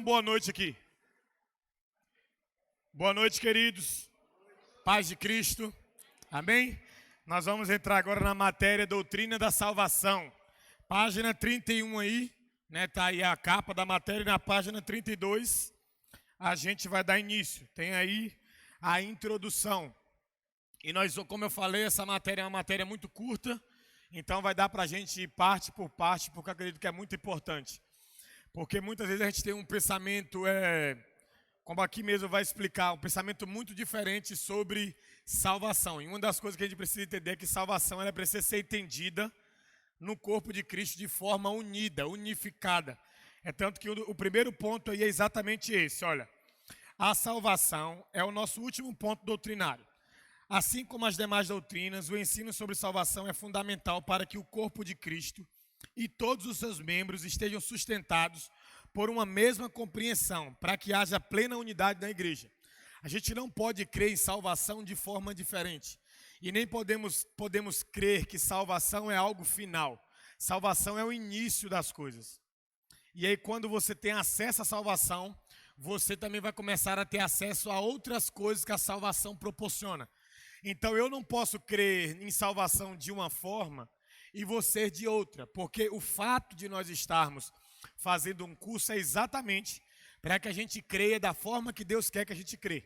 boa noite aqui. Boa noite, queridos. Paz de Cristo. Amém? Nós vamos entrar agora na matéria Doutrina da Salvação. Página 31 aí, né? Tá aí a capa da matéria, na página 32. A gente vai dar início. Tem aí a introdução. E nós, como eu falei, essa matéria é uma matéria muito curta, então vai dar para a gente ir parte por parte, porque eu acredito que é muito importante. Porque muitas vezes a gente tem um pensamento, como aqui mesmo vai explicar, um pensamento muito diferente sobre salvação. E uma das coisas que a gente precisa entender é que salvação ela precisa ser entendida no corpo de Cristo de forma unida, unificada. É tanto que o primeiro ponto aí é exatamente esse, olha. A salvação é o nosso último ponto doutrinário. Assim como as demais doutrinas, o ensino sobre salvação é fundamental para que o corpo de Cristo e todos os seus membros estejam sustentados por uma mesma compreensão, para que haja plena unidade na igreja. A gente não pode crer em salvação de forma diferente. E nem podemos crer que salvação é algo final. Salvação é o início das coisas. E aí quando você tem acesso à salvação, você também vai começar a ter acesso a outras coisas que a salvação proporciona. Então eu não posso crer em salvação de uma forma e você de outra, porque o fato de nós estarmos fazendo um curso é exatamente para que a gente creia da forma que Deus quer que a gente crê.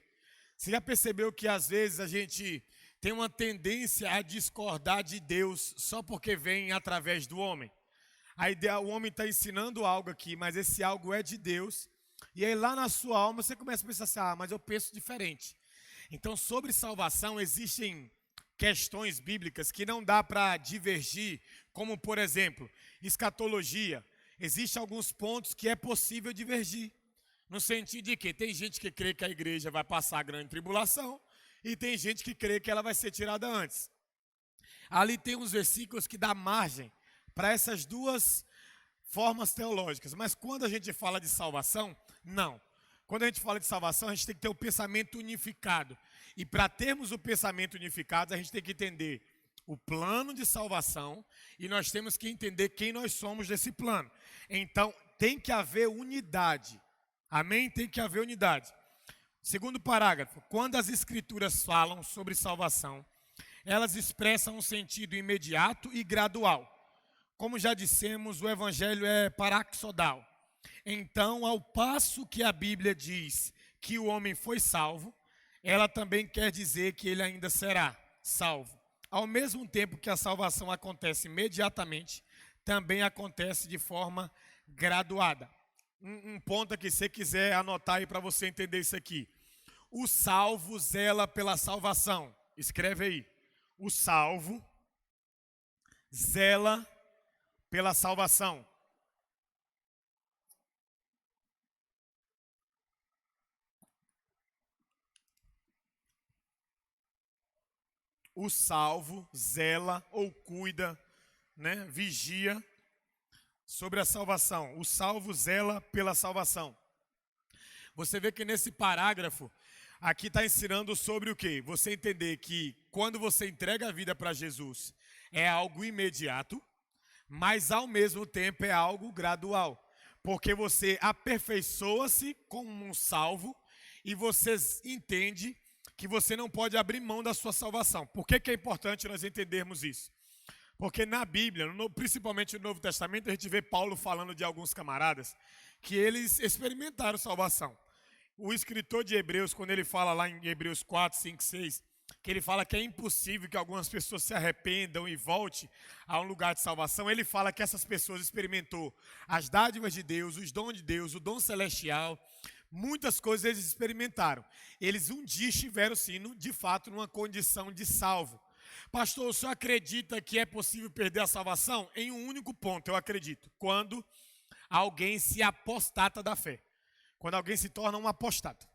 Você já percebeu que às vezes a gente tem uma tendência a discordar de Deus só porque vem através do homem? O homem está ensinando algo aqui, mas esse algo é de Deus, e aí lá na sua alma você começa a pensar assim, mas eu penso diferente. Então sobre salvação existem questões bíblicas que não dá para divergir, como por exemplo, escatologia. Existem alguns pontos que é possível divergir, no sentido de que tem gente que crê que a igreja vai passar a grande tribulação e tem gente que crê que ela vai ser tirada antes. Ali tem uns versículos que dá margem para essas duas formas teológicas, mas quando a gente fala de salvação, não. Quando a gente fala de salvação, a gente tem que ter o pensamento unificado. E para termos o pensamento unificado, a gente tem que entender o plano de salvação e nós temos que entender quem nós somos desse plano. Então, tem que haver unidade. Amém? Tem que haver unidade. Segundo parágrafo, quando as escrituras falam sobre salvação, elas expressam um sentido imediato e gradual. Como já dissemos, o evangelho é paraxodal. Então, ao passo que a Bíblia diz que o homem foi salvo, ela também quer dizer que ele ainda será salvo. Ao mesmo tempo que a salvação acontece imediatamente, também acontece de forma graduada. Um ponto aqui, se você quiser anotar aí para você entender isso aqui. O salvo zela pela salvação. Escreve aí. O salvo zela pela salvação. O salvo zela ou cuida, né, vigia sobre a salvação. O salvo zela pela salvação. Você vê que nesse parágrafo, aqui está ensinando sobre o quê? Você entender que quando você entrega a vida para Jesus, é algo imediato, mas ao mesmo tempo é algo gradual. Porque você aperfeiçoa-se como um salvo e você entende que você não pode abrir mão da sua salvação. Por que é importante nós entendermos isso? Porque na Bíblia, principalmente no Novo Testamento, a gente vê Paulo falando de alguns camaradas que eles experimentaram salvação. O escritor de Hebreus, quando ele fala lá em Hebreus 4, 5, 6, que ele fala que é impossível que algumas pessoas se arrependam e voltem a um lugar de salvação, ele fala que essas pessoas experimentou as dádivas de Deus, os dons de Deus, o dom celestial. Muitas coisas eles experimentaram. Eles um dia estiveram, sim, de fato, numa condição de salvo. Pastor, o senhor acredita que é possível perder a salvação? Em um único ponto, eu acredito. Quando alguém se apostata da fé. Quando alguém se torna um apóstata.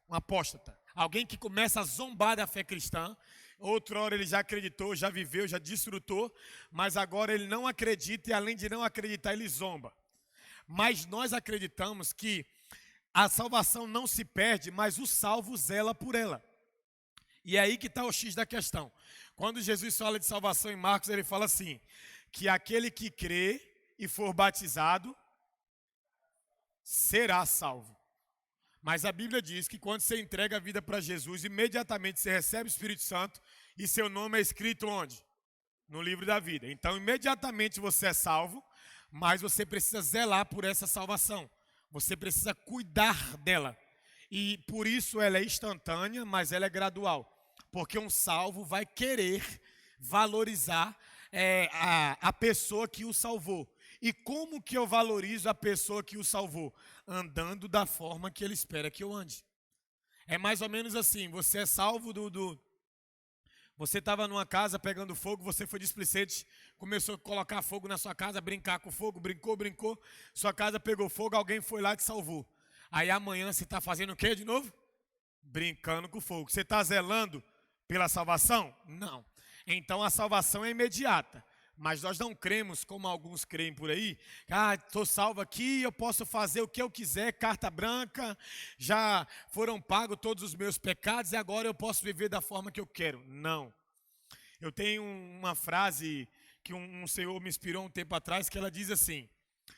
Alguém que começa a zombar da fé cristã. Outra hora ele já acreditou, já viveu, já desfrutou. Mas agora ele não acredita e além de não acreditar, ele zomba. Mas nós acreditamos que a salvação não se perde, mas o salvo zela por ela. E é aí que está o X da questão. Quando Jesus fala de salvação em Marcos, ele fala assim, que aquele que crê e for batizado, será salvo. Mas a Bíblia diz que quando você entrega a vida para Jesus, imediatamente você recebe o Espírito Santo e seu nome é escrito onde? No livro da vida. Então, imediatamente você é salvo, mas você precisa zelar por essa salvação. Você precisa cuidar dela. E por isso ela é instantânea, mas ela é gradual. Porque um salvo vai querer valorizar a pessoa que o salvou. E como que eu valorizo a pessoa que o salvou? Andando da forma que ele espera que eu ande. É mais ou menos assim, você é salvo Você estava numa casa pegando fogo, você foi displicente, começou a colocar fogo na sua casa, brincar com fogo, brincou, sua casa pegou fogo, alguém foi lá e te salvou. Aí amanhã você está fazendo o quê de novo? Brincando com fogo. Você está zelando pela salvação? Não. Então a salvação é imediata. Mas nós não cremos, como alguns creem por aí, estou salvo aqui, eu posso fazer o que eu quiser, carta branca, já foram pagos todos os meus pecados e agora eu posso viver da forma que eu quero. Não. Eu tenho uma frase que um senhor me inspirou um tempo atrás, que ela diz assim: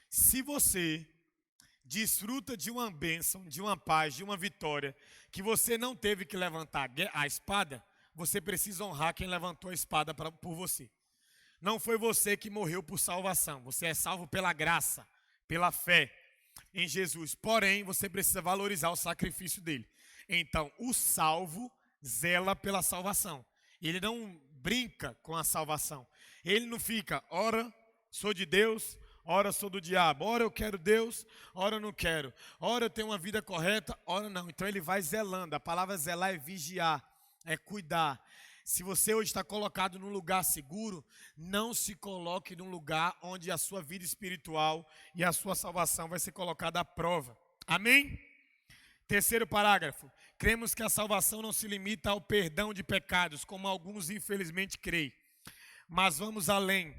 se você desfruta de uma bênção, de uma paz, de uma vitória, que você não teve que levantar a espada, você precisa honrar quem levantou a espada por você. Não foi você que morreu por salvação. Você é salvo pela graça, pela fé em Jesus. Porém, você precisa valorizar o sacrifício dele. Então, o salvo zela pela salvação. Ele não brinca com a salvação. Ele não fica, ora sou de Deus, ora sou do diabo. Ora eu quero Deus, ora eu não quero. Ora eu tenho uma vida correta, ora não. Então ele vai zelando. A palavra zelar é vigiar, é cuidar. Se você hoje está colocado num lugar seguro, não se coloque num lugar onde a sua vida espiritual e a sua salvação vai ser colocada à prova. Amém? Terceiro parágrafo. Cremos que a salvação não se limita ao perdão de pecados, como alguns infelizmente creem. Mas vamos além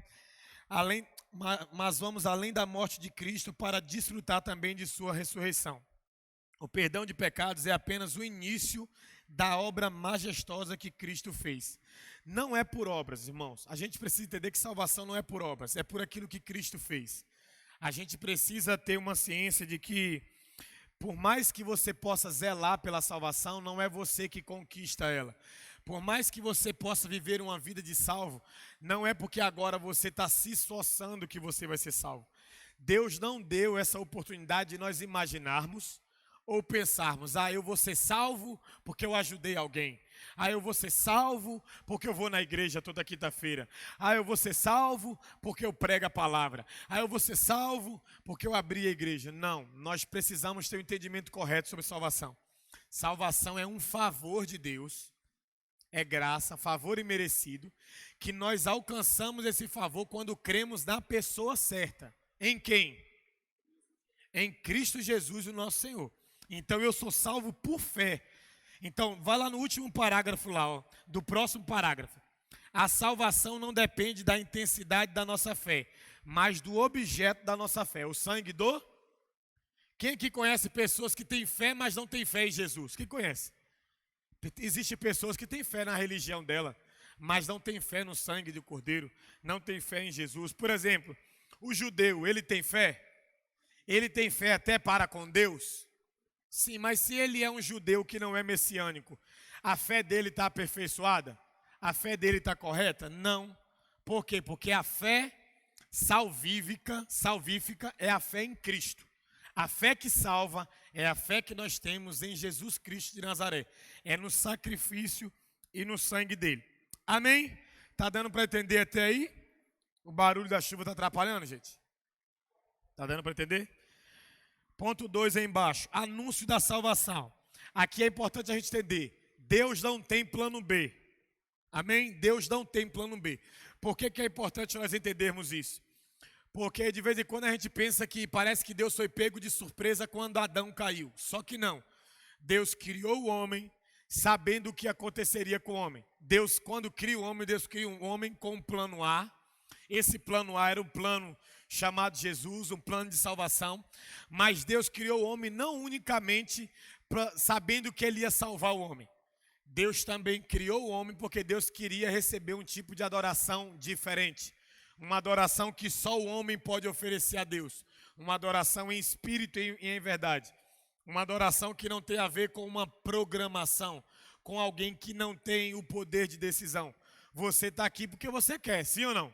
da morte de Cristo para desfrutar também de sua ressurreição. O perdão de pecados é apenas o início da obra majestosa que Cristo fez. Não é por obras, irmãos. A gente precisa entender que salvação não é por obras, é por aquilo que Cristo fez. A gente precisa ter uma ciência de que, por mais que você possa zelar pela salvação, não é você que conquista ela. Por mais que você possa viver uma vida de salvo, não é porque agora você está se esforçando que você vai ser salvo. Deus não deu essa oportunidade de nós imaginarmos ou pensarmos, eu vou ser salvo porque eu ajudei alguém. Eu vou ser salvo porque eu vou na igreja toda quinta-feira. Eu vou ser salvo porque eu prego a palavra. Eu vou ser salvo porque eu abri a igreja. Não, nós precisamos ter um entendimento correto sobre salvação. Salvação é um favor de Deus, é graça, favor imerecido, que nós alcançamos esse favor quando cremos na pessoa certa. Em quem? Em Cristo Jesus, o nosso Senhor. Então eu sou salvo por fé. Então vai lá no último parágrafo lá, do próximo parágrafo. A salvação não depende da intensidade da nossa fé, mas do objeto da nossa fé. O sangue do... Quem aqui conhece pessoas que têm fé, mas não têm fé em Jesus? Quem conhece? Existem pessoas que têm fé na religião dela, mas não têm fé no sangue do Cordeiro, não têm fé em Jesus. Por exemplo, o judeu, ele tem fé? Ele tem fé até para com Deus? Sim, mas se ele é um judeu que não é messiânico, a fé dele está aperfeiçoada? A fé dele está correta? Não. Por quê? Porque a fé salvífica é a fé em Cristo. A fé que salva é a fé que nós temos em Jesus Cristo de Nazaré. É no sacrifício e no sangue dele. Amém? Tá dando para entender até aí? O barulho da chuva está atrapalhando, gente? Tá dando para entender? Ponto 2 aí embaixo, anúncio da salvação. Aqui é importante a gente entender, Deus não tem plano B. Amém? Deus não tem plano B. Por que é importante nós entendermos isso? Porque de vez em quando a gente pensa que parece que Deus foi pego de surpresa quando Adão caiu. Só que não. Deus criou o homem sabendo o que aconteceria com o homem. Deus, quando cria o homem, Deus cria um homem com um plano A. Esse plano A era um plano chamado Jesus, um plano de salvação, mas Deus criou o homem não unicamente sabendo que ele ia salvar o homem. Deus também criou o homem porque Deus queria receber um tipo de adoração diferente, uma adoração que só o homem pode oferecer a Deus, uma adoração em espírito e em verdade. Uma adoração que não tem a ver com uma programação, com alguém que não tem o poder de decisão. Você está aqui porque você quer, sim ou não?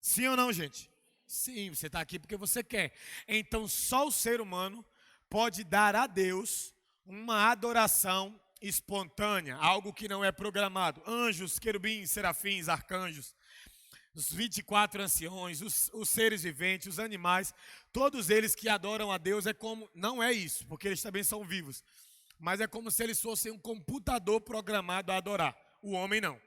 Sim ou não, gente? Sim, você está aqui porque você quer. Então, só o ser humano pode dar a Deus uma adoração espontânea, algo que não é programado. Anjos, querubins, serafins, arcanjos, os 24 anciões, os seres viventes, os animais, todos eles que adoram a Deus não é isso, porque eles também são vivos, mas é como se eles fossem um computador programado a adorar. O homem não.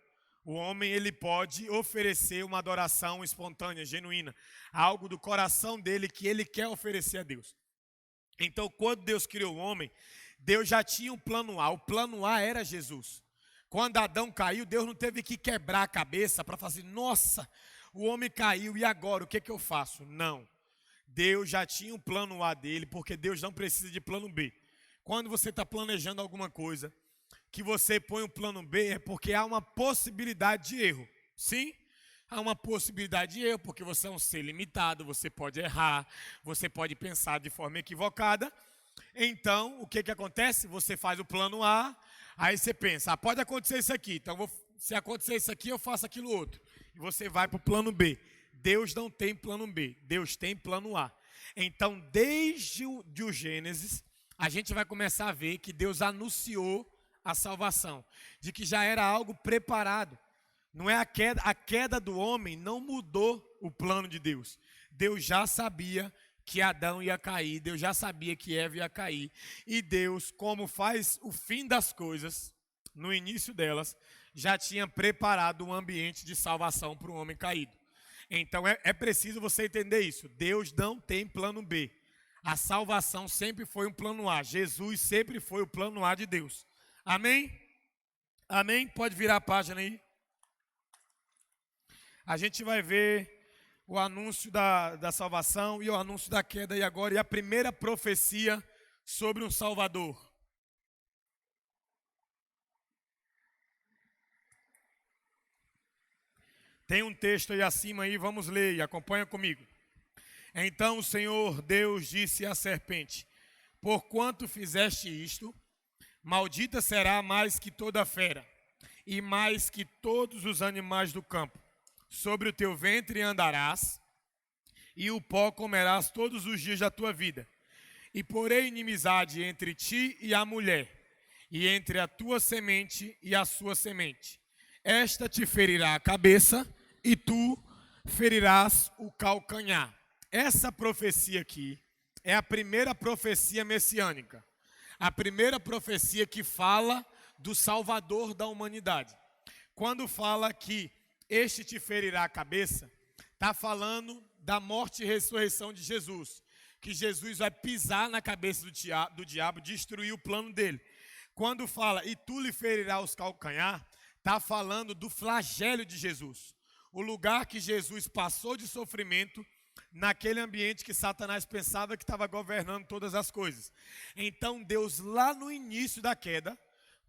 O homem, ele pode oferecer uma adoração espontânea, genuína, algo do coração dele que ele quer oferecer a Deus. Então, quando Deus criou o homem, Deus já tinha um plano A. O plano A era Jesus. Quando Adão caiu, Deus não teve que quebrar a cabeça para fazer, nossa, o homem caiu e agora, o que eu faço? Não. Deus já tinha um plano A dele, porque Deus não precisa de plano B. Quando você está planejando alguma coisa, que você põe o plano B, é porque há uma possibilidade de erro. Sim? Há uma possibilidade de erro, porque você é um ser limitado, você pode errar, você pode pensar de forma equivocada. Então, o que acontece? Você faz o plano A, aí você pensa, pode acontecer isso aqui, então se acontecer isso aqui, eu faço aquilo outro. E você vai para o plano B. Deus não tem plano B, Deus tem plano A. Então, desde o Gênesis, a gente vai começar a ver que Deus anunciou a salvação, de que já era algo preparado. Não é a queda do homem não mudou o plano de Deus. Deus já sabia que Adão ia cair, Deus já sabia que Eva ia cair. E Deus, como faz o fim das coisas, no início delas, já tinha preparado um ambiente de salvação para o homem caído. Então é preciso você entender isso. Deus não tem plano B. A salvação sempre foi um plano A. Jesus sempre foi o plano A de Deus. Amém? Amém? Pode virar a página aí. A gente vai ver o anúncio da salvação e o anúncio da queda e agora, e a primeira profecia sobre um Salvador. Tem um texto aí acima aí, vamos ler e acompanha comigo. Então o Senhor Deus disse à serpente: porquanto fizeste isto, maldita será mais que toda fera, e mais que todos os animais do campo. Sobre o teu ventre andarás, e o pó comerás todos os dias da tua vida. E porei inimizade entre ti e a mulher, e entre a tua semente e a sua semente. Esta te ferirá a cabeça, e tu ferirás o calcanhar. Essa profecia aqui é a primeira profecia messiânica. A primeira profecia que fala do Salvador da humanidade. Quando fala que este te ferirá a cabeça, está falando da morte e ressurreição de Jesus. Que Jesus vai pisar na cabeça do diabo, destruir o plano dele. Quando fala, e tu lhe ferirás os calcanhar, está falando do flagélio de Jesus. O lugar que Jesus passou de sofrimento, naquele ambiente que Satanás pensava que estava governando todas as coisas. Então Deus, lá no início da queda,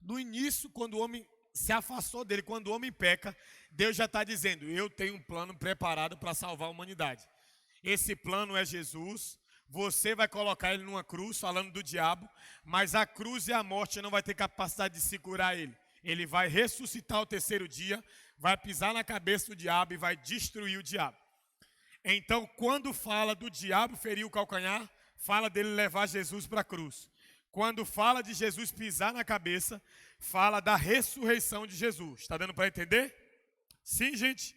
no início, quando o homem se afastou dele, quando o homem peca, Deus já está dizendo, eu tenho um plano preparado para salvar a humanidade. Esse plano é Jesus, você vai colocar ele numa cruz, falando do diabo, mas a cruz e a morte não vai ter capacidade de segurar ele. Ele vai ressuscitar ao terceiro dia, vai pisar na cabeça do diabo e vai destruir o diabo. Então, quando fala do diabo ferir o calcanhar, fala dele levar Jesus para a cruz. Quando fala de Jesus pisar na cabeça, fala da ressurreição de Jesus. Está dando para entender? Sim, gente?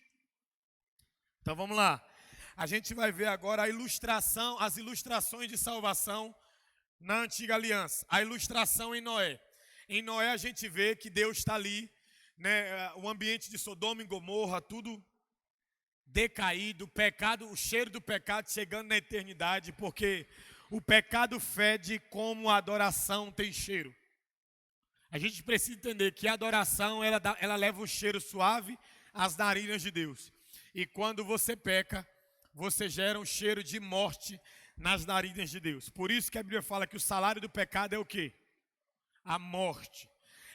Então vamos lá. A gente vai ver agora as ilustrações de salvação na antiga aliança. A ilustração em Noé. Em Noé a gente vê que Deus está ali, né, o ambiente de Sodoma e Gomorra, tudo decaído, o pecado, o cheiro do pecado chegando na eternidade, porque o pecado fede como a adoração tem cheiro. A gente precisa entender que a adoração, ela leva o cheiro suave às narinas de Deus. E quando você peca, você gera um cheiro de morte nas narinas de Deus. Por isso que a Bíblia fala que o salário do pecado é o quê? A morte.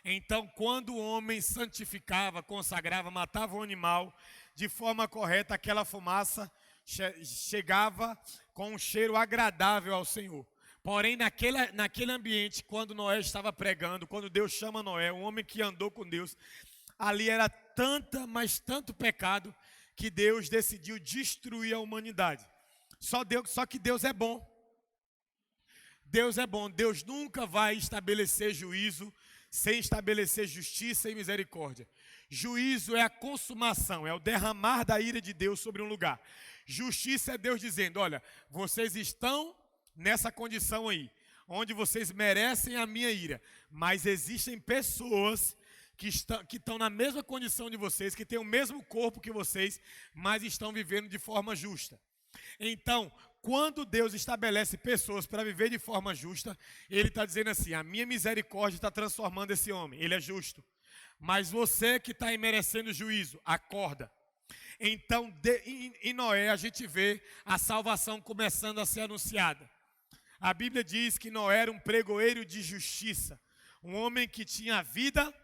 Então, quando o homem santificava, consagrava, matava o animal de forma correta, aquela fumaça chegava com um cheiro agradável ao Senhor. Porém, naquele ambiente, quando Noé estava pregando, quando Deus chama Noé, um homem que andou com Deus, ali era mas tanto pecado, que Deus decidiu destruir a humanidade. Só que Deus é bom. Deus é bom. Deus nunca vai estabelecer juízo sem estabelecer justiça e misericórdia. Juízo é a consumação, é o derramar da ira de Deus sobre um lugar. Justiça é Deus dizendo: olha, vocês estão nessa condição aí, onde vocês merecem a minha ira, mas existem pessoas que estão na mesma condição de vocês, que têm o mesmo corpo que vocês, mas estão vivendo de forma justa. Então, quando Deus estabelece pessoas para viver de forma justa, Ele está dizendo assim: a minha misericórdia está transformando esse homem, ele é justo. Mas você que está aí merecendo juízo, acorda. Então, em Noé, a gente vê a salvação começando a ser anunciada. A Bíblia diz que Noé era um pregoeiro de justiça, um homem que tinha a vida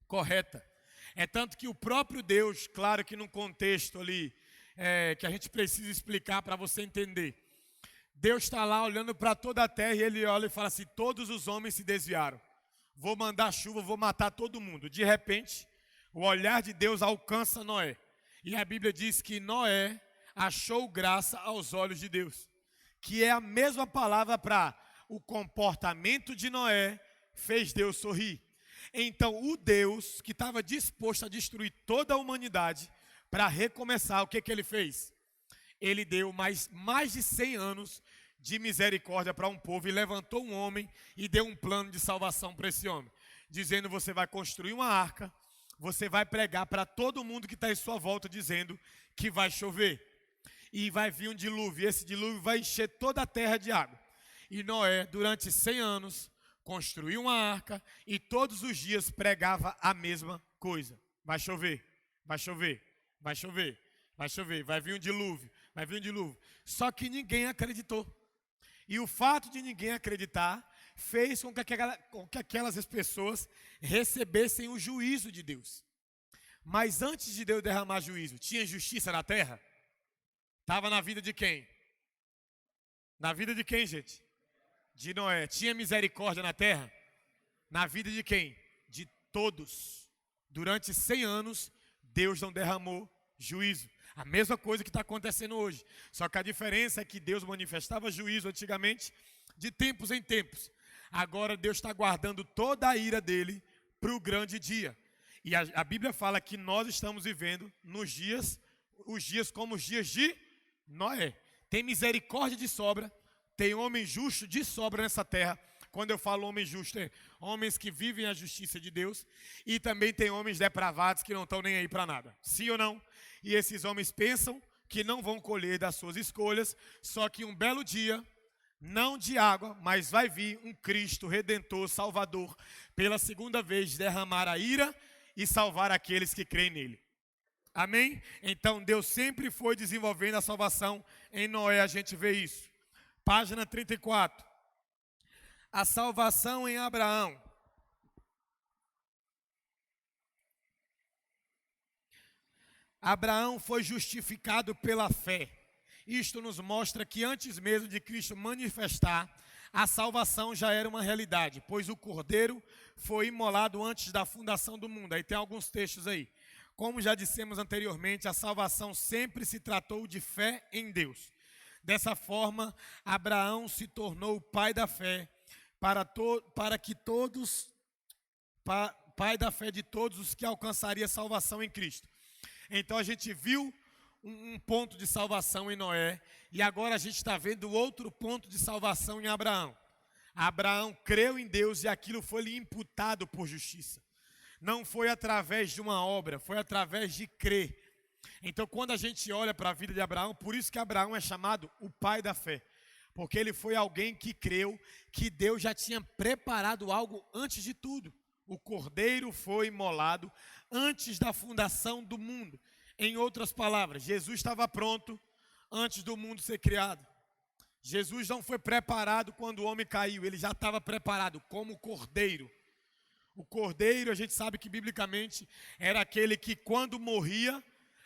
correta. É tanto que o próprio Deus, claro que num contexto ali, que a gente precisa explicar para você entender. Deus está lá olhando para toda a terra e Ele olha e fala assim: todos os homens se desviaram. Vou mandar chuva, vou matar todo mundo. De repente, o olhar de Deus alcança Noé. E a Bíblia diz que Noé achou graça aos olhos de Deus. Que é a mesma palavra para o comportamento de Noé fez Deus sorrir. Então, o Deus que estava disposto a destruir toda a humanidade para recomeçar, o que Ele fez? Ele deu mais de 100 anos de misericórdia para um povo e levantou um homem e deu um plano de salvação para esse homem, dizendo: você vai construir uma arca, você vai pregar para todo mundo que está em sua volta, dizendo que vai chover e vai vir um dilúvio, e esse dilúvio vai encher toda a terra de água. E Noé, durante 100 anos, construiu uma arca e todos os dias pregava a mesma coisa: vai chover, vai chover, vai chover, vai chover, vai vir um dilúvio, vai vir um dilúvio. Só que ninguém acreditou. E o fato de ninguém acreditar fez com que aquelas pessoas recebessem o juízo de Deus. Mas antes de Deus derramar juízo, tinha justiça na terra? Estava na vida de quem? Na vida de quem, gente? De Noé. Tinha misericórdia na terra? Na vida de quem? De todos. Durante 100 anos, Deus não derramou juízo. A mesma coisa que está acontecendo hoje. Só que a diferença é que Deus manifestava juízo antigamente, de tempos em tempos. Agora Deus está guardando toda a ira dele para o grande dia. E a Bíblia fala que nós estamos vivendo os dias como os dias de Noé. Tem misericórdia de sobra, tem homem justo de sobra nessa terra. Quando eu falo homem justo, é homens que vivem a justiça de Deus. E também tem homens depravados que não estão nem aí para nada. Sim ou não? E esses homens pensam que não vão colher das suas escolhas. Só que um belo dia, não de água, mas vai vir um Cristo Redentor, Salvador, pela segunda vez derramar a ira e salvar aqueles que creem nele. Amém? Então Deus sempre foi desenvolvendo a salvação. Em Noé a gente vê isso. Página 34. A salvação em Abraão. Abraão foi justificado pela fé. Isto nos mostra que antes mesmo de Cristo manifestar, a salvação já era uma realidade, pois o Cordeiro foi imolado antes da fundação do mundo. Aí tem alguns textos aí. Como já dissemos anteriormente, a salvação sempre se tratou de fé em Deus. Dessa forma, Abraão se tornou o pai da fé, pai da fé de todos os que alcançaria salvação em Cristo. Então a gente viu um ponto de salvação em Noé, e agora a gente está vendo outro ponto de salvação em Abraão. Abraão creu em Deus e aquilo foi lhe imputado por justiça. Não foi através de uma obra, foi através de crer. Então quando a gente olha para a vida de Abraão, por isso que Abraão é chamado o pai da fé. Porque ele foi alguém que creu que Deus já tinha preparado algo antes de tudo. O Cordeiro foi imolado antes da fundação do mundo. Em outras palavras, Jesus estava pronto antes do mundo ser criado. Jesus não foi preparado quando o homem caiu, ele já estava preparado como Cordeiro. O Cordeiro, a gente sabe que biblicamente era aquele que quando morria,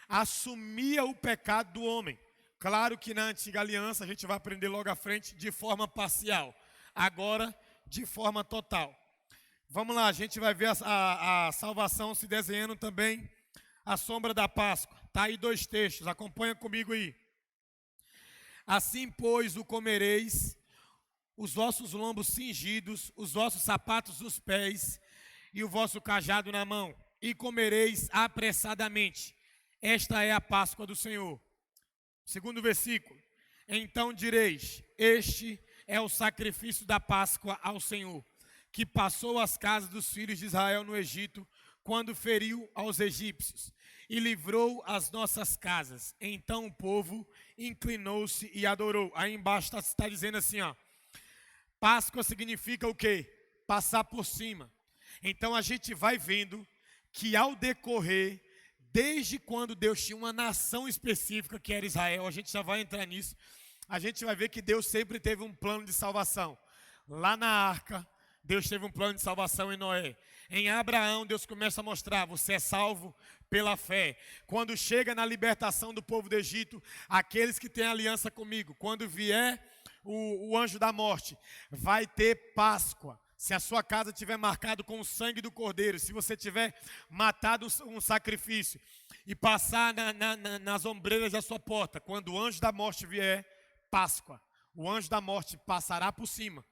assumia o pecado do homem. Claro que na antiga aliança a gente vai aprender logo à frente de forma parcial. Agora, de forma total. Vamos lá, a gente vai ver a salvação se desenhando também, a sombra da Páscoa. Está aí 2 textos, acompanha comigo aí. Assim, pois, o comereis, os vossos lombos cingidos, os vossos sapatos nos pés e o vosso cajado na mão, e comereis apressadamente. Esta é a Páscoa do Senhor. Segundo versículo. Então direis: este é o sacrifício da Páscoa ao Senhor, que passou as casas dos filhos de Israel no Egito, quando feriu aos egípcios e livrou as nossas casas. Então o povo inclinou-se e adorou. Aí embaixo está dizendo assim, ó. Páscoa significa o quê? Passar por cima. Então a gente vai vendo que ao decorrer, desde quando Deus tinha uma nação específica que era Israel, a gente já vai entrar nisso, a gente vai ver que Deus sempre teve um plano de salvação. Lá na arca, Deus teve um plano de salvação em Noé. Em Abraão, Deus começa a mostrar, você é salvo pela fé. Quando chega na libertação do povo do Egito, aqueles que têm aliança comigo, quando vier o anjo da morte, vai ter Páscoa. Se a sua casa tiver marcado com o sangue do cordeiro, se você tiver matado um sacrifício e passar nas ombreiras da sua porta, quando o anjo da morte vier, Páscoa. O anjo da morte passará por cima.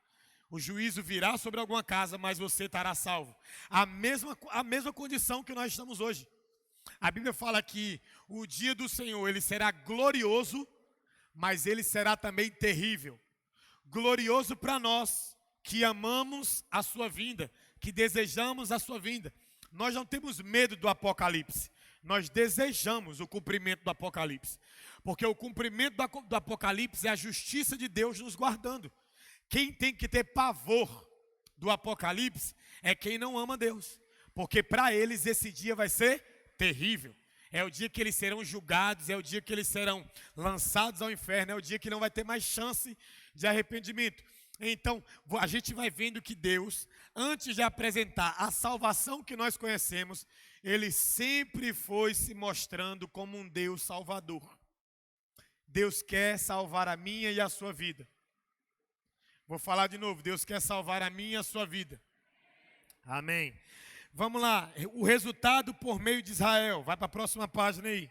O juízo virá sobre alguma casa, mas você estará salvo. A mesma condição que nós estamos hoje. A Bíblia fala que o dia do Senhor, ele será glorioso, mas ele será também terrível. Glorioso para nós, que amamos a sua vinda, que desejamos a sua vinda. Nós não temos medo do Apocalipse. Nós desejamos o cumprimento do Apocalipse. Porque o cumprimento do Apocalipse é a justiça de Deus nos guardando. Quem tem que ter pavor do Apocalipse é quem não ama Deus. Porque para eles esse dia vai ser terrível. É o dia que eles serão julgados, é o dia que eles serão lançados ao inferno, é o dia que não vai ter mais chance de arrependimento. Então, a gente vai vendo que Deus, antes de apresentar a salvação que nós conhecemos, Ele sempre foi se mostrando como um Deus salvador. Deus quer salvar a minha e a sua vida. Vou falar de novo, Deus quer salvar a minha e a sua vida. Amém. Vamos lá, o resultado por meio de Israel. Vai para a próxima página aí.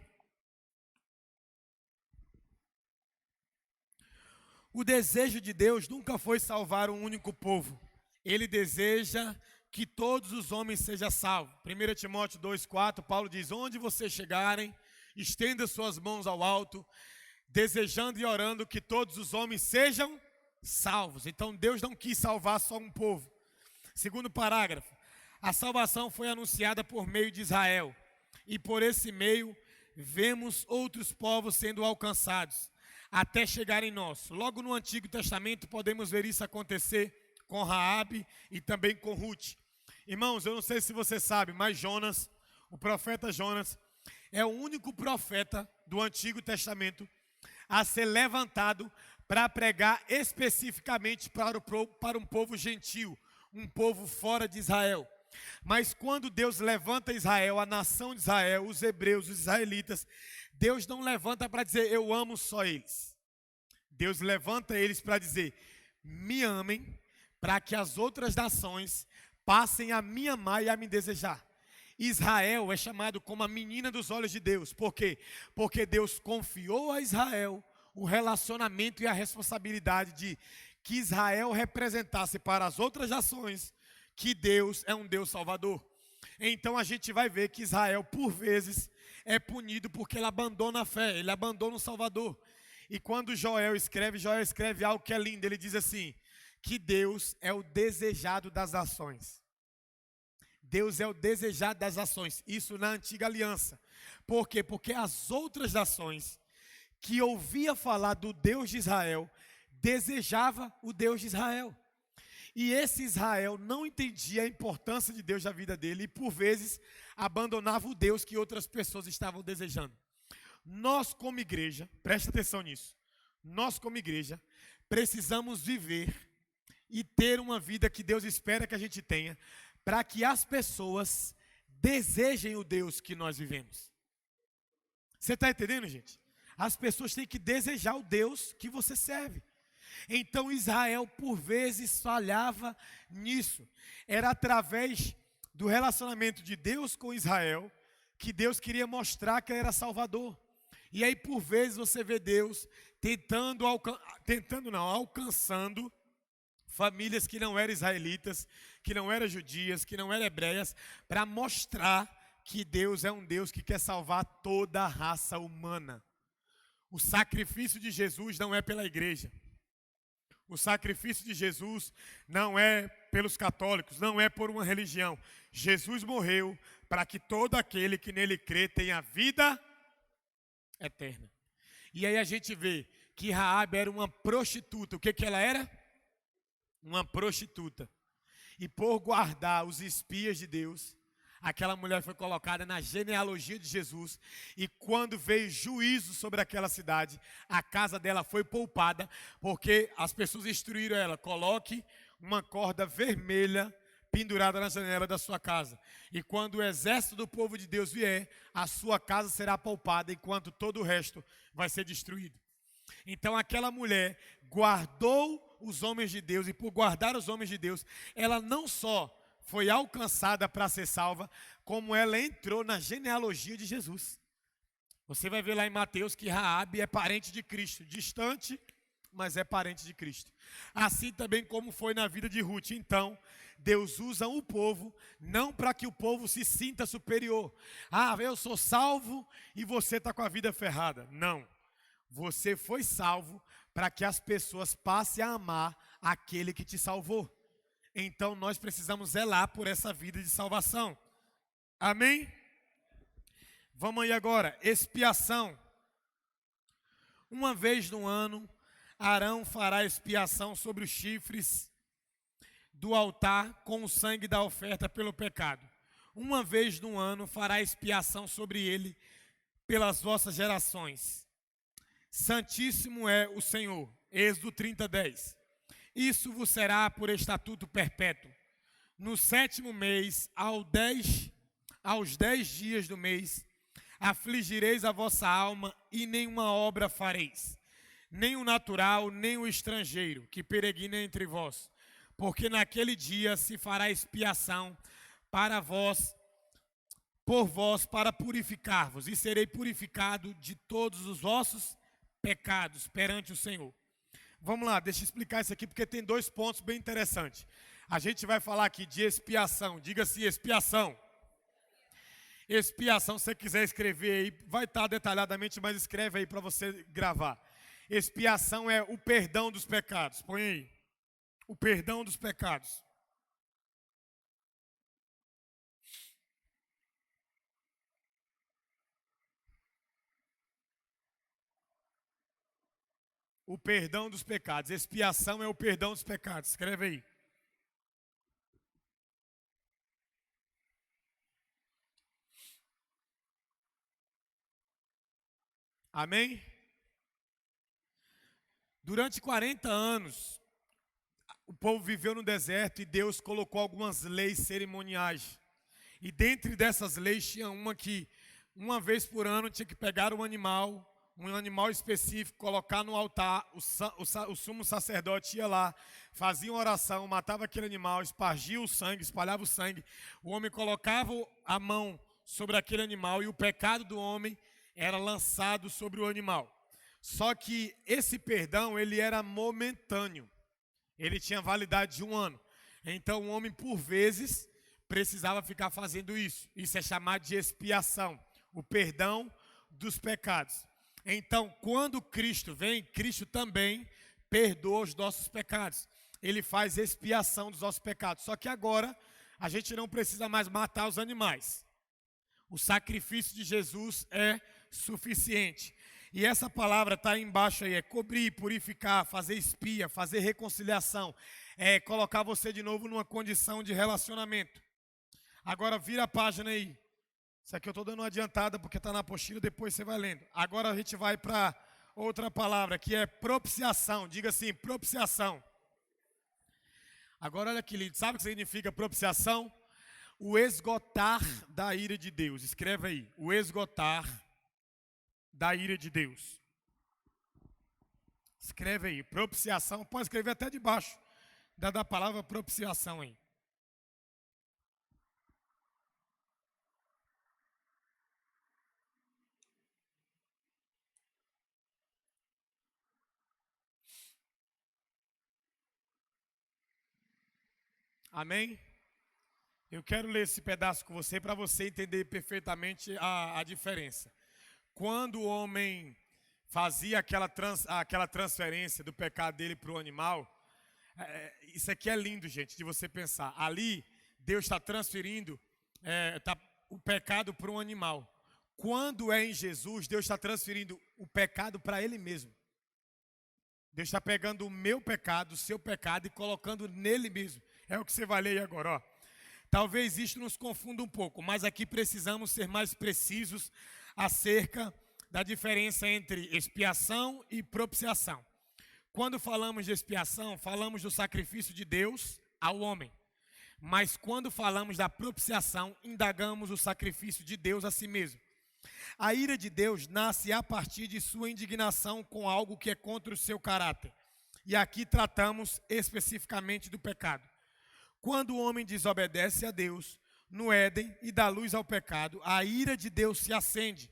O desejo de Deus nunca foi salvar um único povo. Ele deseja que todos os homens sejam salvos. 1 Timóteo 2,4, Paulo diz: onde vocês chegarem, estenda suas mãos ao alto, desejando e orando que todos os homens sejam salvos. Então Deus não quis salvar só um povo. Segundo parágrafo, a salvação foi anunciada por meio de Israel. E por esse meio, vemos outros povos sendo alcançados, até chegar em nós. Logo no Antigo Testamento, podemos ver isso acontecer com Raabe e também com Ruth. Irmãos, eu não sei se você sabe, mas Jonas, o profeta Jonas, é o único profeta do Antigo Testamento a ser levantado para pregar especificamente para um povo gentil, um povo fora de Israel. Mas quando Deus levanta Israel, a nação de Israel, os hebreus, os israelitas, Deus não levanta para dizer, eu amo só eles. Deus levanta eles para dizer, me amem, para que as outras nações passem a me amar e a me desejar. Israel é chamado como a menina dos olhos de Deus. Por quê? Porque Deus confiou a Israel o relacionamento e a responsabilidade de que Israel representasse para as outras nações que Deus é um Deus salvador. Então a gente vai ver que Israel, por vezes, é punido porque ele abandona a fé, ele abandona o Salvador. E quando Joel escreve algo que é lindo, ele diz assim, que Deus é o desejado das nações. Deus é o desejado das nações, isso na antiga aliança. Por quê? Porque as outras nações que ouvia falar do Deus de Israel, desejava o Deus de Israel. E esse Israel não entendia a importância de Deus na vida dele e, por vezes, abandonava o Deus que outras pessoas estavam desejando. Nós, como igreja, presta atenção nisso, nós, como igreja, precisamos viver e ter uma vida que Deus espera que a gente tenha, para que as pessoas desejem o Deus que nós vivemos. Você está entendendo, gente? as pessoas têm que desejar o Deus que você serve. Então Israel, por vezes, falhava nisso. Era através do relacionamento de Deus com Israel que Deus queria mostrar que ele era Salvador. E aí, por vezes, você vê Deus alcançando famílias que não eram israelitas, que não eram judias, que não eram hebreias, para mostrar que Deus é um Deus que quer salvar toda a raça humana. O sacrifício de Jesus não é pela igreja. O sacrifício de Jesus não é pelos católicos, não é por uma religião. Jesus morreu para que todo aquele que nele crê tenha vida eterna. E aí a gente vê que Raabe era uma prostituta. O que ela era? Uma prostituta. E por guardar os espias de Deus, aquela mulher foi colocada na genealogia de Jesus. E quando veio juízo sobre aquela cidade, a casa dela foi poupada, porque as pessoas instruíram ela: coloque uma corda vermelha pendurada na janela da sua casa. E quando o exército do povo de Deus vier, a sua casa será poupada, enquanto todo o resto vai ser destruído. Então aquela mulher guardou os homens de Deus, e por guardar os homens de Deus, ela não só foi alcançada para ser salva, como ela entrou na genealogia de Jesus. Você vai ver lá em Mateus que Raabe é parente de Cristo, distante, mas é parente de Cristo. Assim também como foi na vida de Ruth. Então, Deus usa o povo, não para que o povo se sinta superior. Ah, eu sou salvo e você está com a vida ferrada. Não. Você foi salvo para que as pessoas passem a amar aquele que te salvou. Então nós precisamos zelar por essa vida de salvação. Amém? Vamos aí agora, expiação. Uma vez no ano, Arão fará expiação sobre os chifres do altar com o sangue da oferta pelo pecado. Uma vez no ano fará expiação sobre ele pelas vossas gerações. Santíssimo é o Senhor. Êxodo 30:10. Isso vos será por estatuto perpétuo. No 7º mês, aos 10 dias do mês, afligireis a vossa alma e nenhuma obra fareis, nem o natural, nem o estrangeiro, que peregrina entre vós. Porque naquele dia se fará expiação por vós, para purificar-vos, e serei purificado de todos os vossos pecados perante o Senhor. Vamos lá, deixa eu explicar isso aqui, porque tem 2 pontos bem interessantes. A gente vai falar aqui de expiação. Diga assim, expiação. Expiação, se você quiser escrever aí, vai estar detalhadamente, mas escreve aí para você gravar. Expiação é o perdão dos pecados. Põe aí. O perdão dos pecados. O perdão dos pecados. Expiação é o perdão dos pecados. Escreve aí. Amém? Durante 40 anos, o povo viveu no deserto e Deus colocou algumas leis cerimoniais. E dentre dessas leis tinha uma que, uma vez por ano, tinha que pegar um animal específico, colocar no altar. O sumo sacerdote ia lá, fazia uma oração, matava aquele animal, espargia o sangue, espalhava o sangue. O homem colocava a mão sobre aquele animal e o pecado do homem era lançado sobre o animal. Só que esse perdão, ele era momentâneo. Ele tinha validade de 1 ano. Então o homem, por vezes, precisava ficar fazendo isso. Isso é chamado de expiação, o perdão dos pecados. Então, quando Cristo vem, Cristo também perdoa os nossos pecados. Ele faz expiação dos nossos pecados. Só que agora, a gente não precisa mais matar os animais. O sacrifício de Jesus é suficiente. E essa palavra está aí embaixo aí, é cobrir, purificar, fazer expia, fazer reconciliação. É colocar você de novo numa condição de relacionamento. Agora vira a página aí. Isso aqui eu estou dando uma adiantada porque está na apostila, depois você vai lendo. Agora a gente vai para outra palavra, que é propiciação. Diga assim, propiciação. Agora olha que lindo. Sabe o que significa propiciação? O esgotar da ira de Deus. Escreve aí. O esgotar da ira de Deus. Escreve aí, propiciação. Pode escrever até debaixo da palavra propiciação aí. Amém? Eu quero ler esse pedaço com você para você entender perfeitamente a diferença. Quando o homem fazia aquela transferência do pecado dele para o animal, isso aqui é lindo, gente, de você pensar. Ali, Deus está transferindo o pecado para um animal. Quando é em Jesus, Deus está transferindo o pecado para Ele mesmo. Deus está pegando o meu pecado, o seu pecado e colocando nele mesmo. É o que você vai ler agora, ó. Talvez isto nos confunda um pouco, mas aqui precisamos ser mais precisos acerca da diferença entre expiação e propiciação. Quando falamos de expiação, falamos do sacrifício de Deus ao homem. Mas quando falamos da propiciação, indagamos o sacrifício de Deus a si mesmo. A ira de Deus nasce a partir de sua indignação com algo que é contra o seu caráter. E aqui tratamos especificamente do pecado. Quando o homem desobedece a Deus no Éden e dá luz ao pecado, a ira de Deus se acende,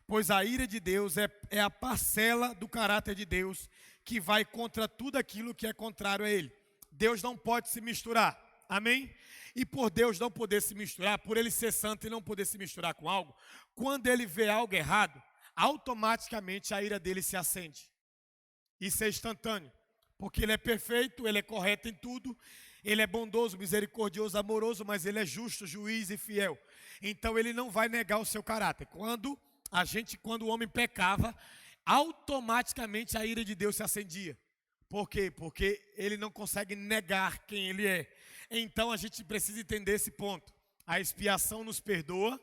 pois a ira de Deus é a parcela do caráter de Deus que vai contra tudo aquilo que é contrário a Ele. Deus não pode se misturar, amém? E por Deus não poder se misturar, por Ele ser santo e não poder se misturar com algo, quando Ele vê algo errado, automaticamente a ira dele se acende. Isso é instantâneo, porque Ele é perfeito, Ele é correto em tudo, Ele é bondoso, misericordioso, amoroso, mas Ele é justo, juiz e fiel. Então Ele não vai negar o seu caráter. Quando o homem pecava, automaticamente a ira de Deus se acendia. Por quê? Porque Ele não consegue negar quem Ele é. Então a gente precisa entender esse ponto. A expiação nos perdoa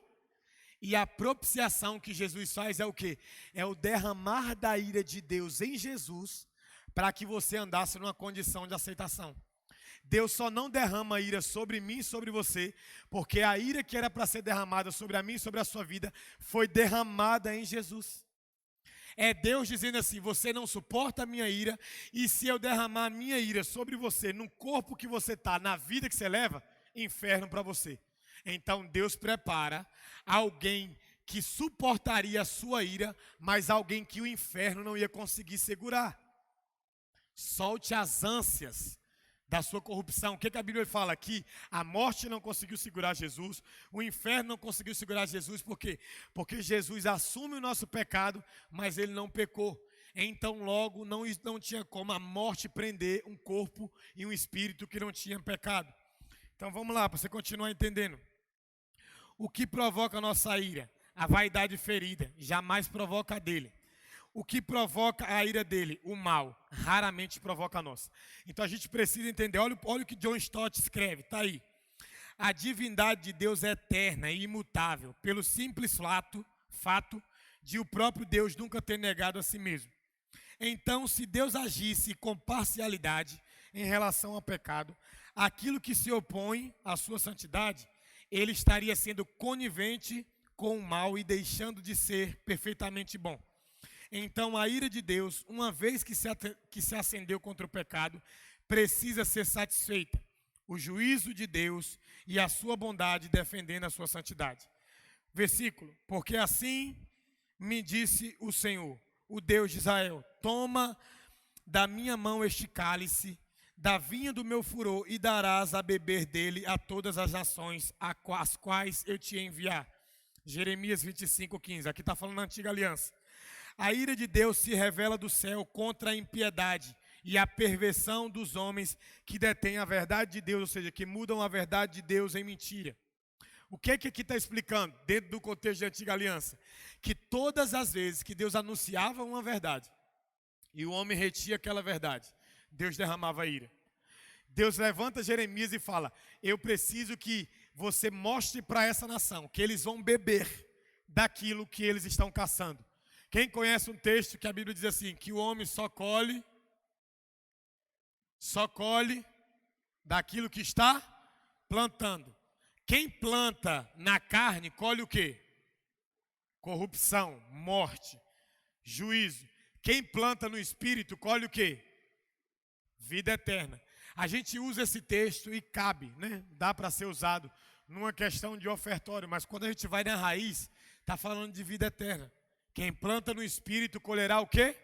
e a propiciação que Jesus faz é o quê? É o derramar da ira de Deus em Jesus para que você andasse numa condição de aceitação. Deus só não derrama ira sobre mim e sobre você, porque a ira que era para ser derramada sobre a mim e sobre a sua vida foi derramada em Jesus. É Deus dizendo assim: você não suporta a minha ira, e se eu derramar a minha ira sobre você, no corpo que você está, na vida que você leva, inferno para você. Então Deus prepara alguém que suportaria a sua ira, mas alguém que o inferno não ia conseguir segurar. Solte as ânsias da sua corrupção. O que a Bíblia fala aqui? A morte não conseguiu segurar Jesus, o inferno não conseguiu segurar Jesus, por quê? Porque Jesus assume o nosso pecado, mas Ele não pecou. Então logo não tinha como a morte prender um corpo e um espírito que não tinha pecado. Então vamos lá, para você continuar entendendo. O que provoca a nossa ira? A vaidade ferida, jamais provoca a dele. O que provoca a ira dele? O mal, raramente provoca a nossa. Então a gente precisa entender, olha o que John Stott escreve, está aí. A divindade de Deus é eterna e imutável, pelo simples fato de o próprio Deus nunca ter negado a si mesmo. Então, se Deus agisse com parcialidade em relação ao pecado, aquilo que se opõe à sua santidade, Ele estaria sendo conivente com o mal e deixando de ser perfeitamente bom. Então a ira de Deus, uma vez que se acendeu contra o pecado, precisa ser satisfeita. O juízo de Deus e a sua bondade defendendo a sua santidade. Versículo: porque assim me disse o Senhor, o Deus de Israel: toma da minha mão este cálice, da vinha do meu furor, e darás a beber dele a todas as nações às quais eu te enviar. Jeremias 25:15, aqui está falando na antiga aliança. A ira de Deus se revela do céu contra a impiedade e a perversão dos homens que detêm a verdade de Deus, ou seja, que mudam a verdade de Deus em mentira. O que aqui está explicando, dentro do contexto da antiga aliança? Que todas as vezes que Deus anunciava uma verdade e o homem retia aquela verdade, Deus derramava ira. Deus levanta Jeremias e fala: eu preciso que você mostre para essa nação que eles vão beber daquilo que eles estão caçando. Quem conhece um texto que a Bíblia diz assim, que o homem só colhe daquilo que está plantando. Quem planta na carne, colhe o quê? Corrupção, morte, juízo. Quem planta no Espírito, colhe o quê? Vida eterna. A gente usa esse texto e cabe, né? Dá para ser usado numa questão de ofertório, mas quando a gente vai na raiz, está falando de vida eterna. Quem planta no Espírito colherá o quê?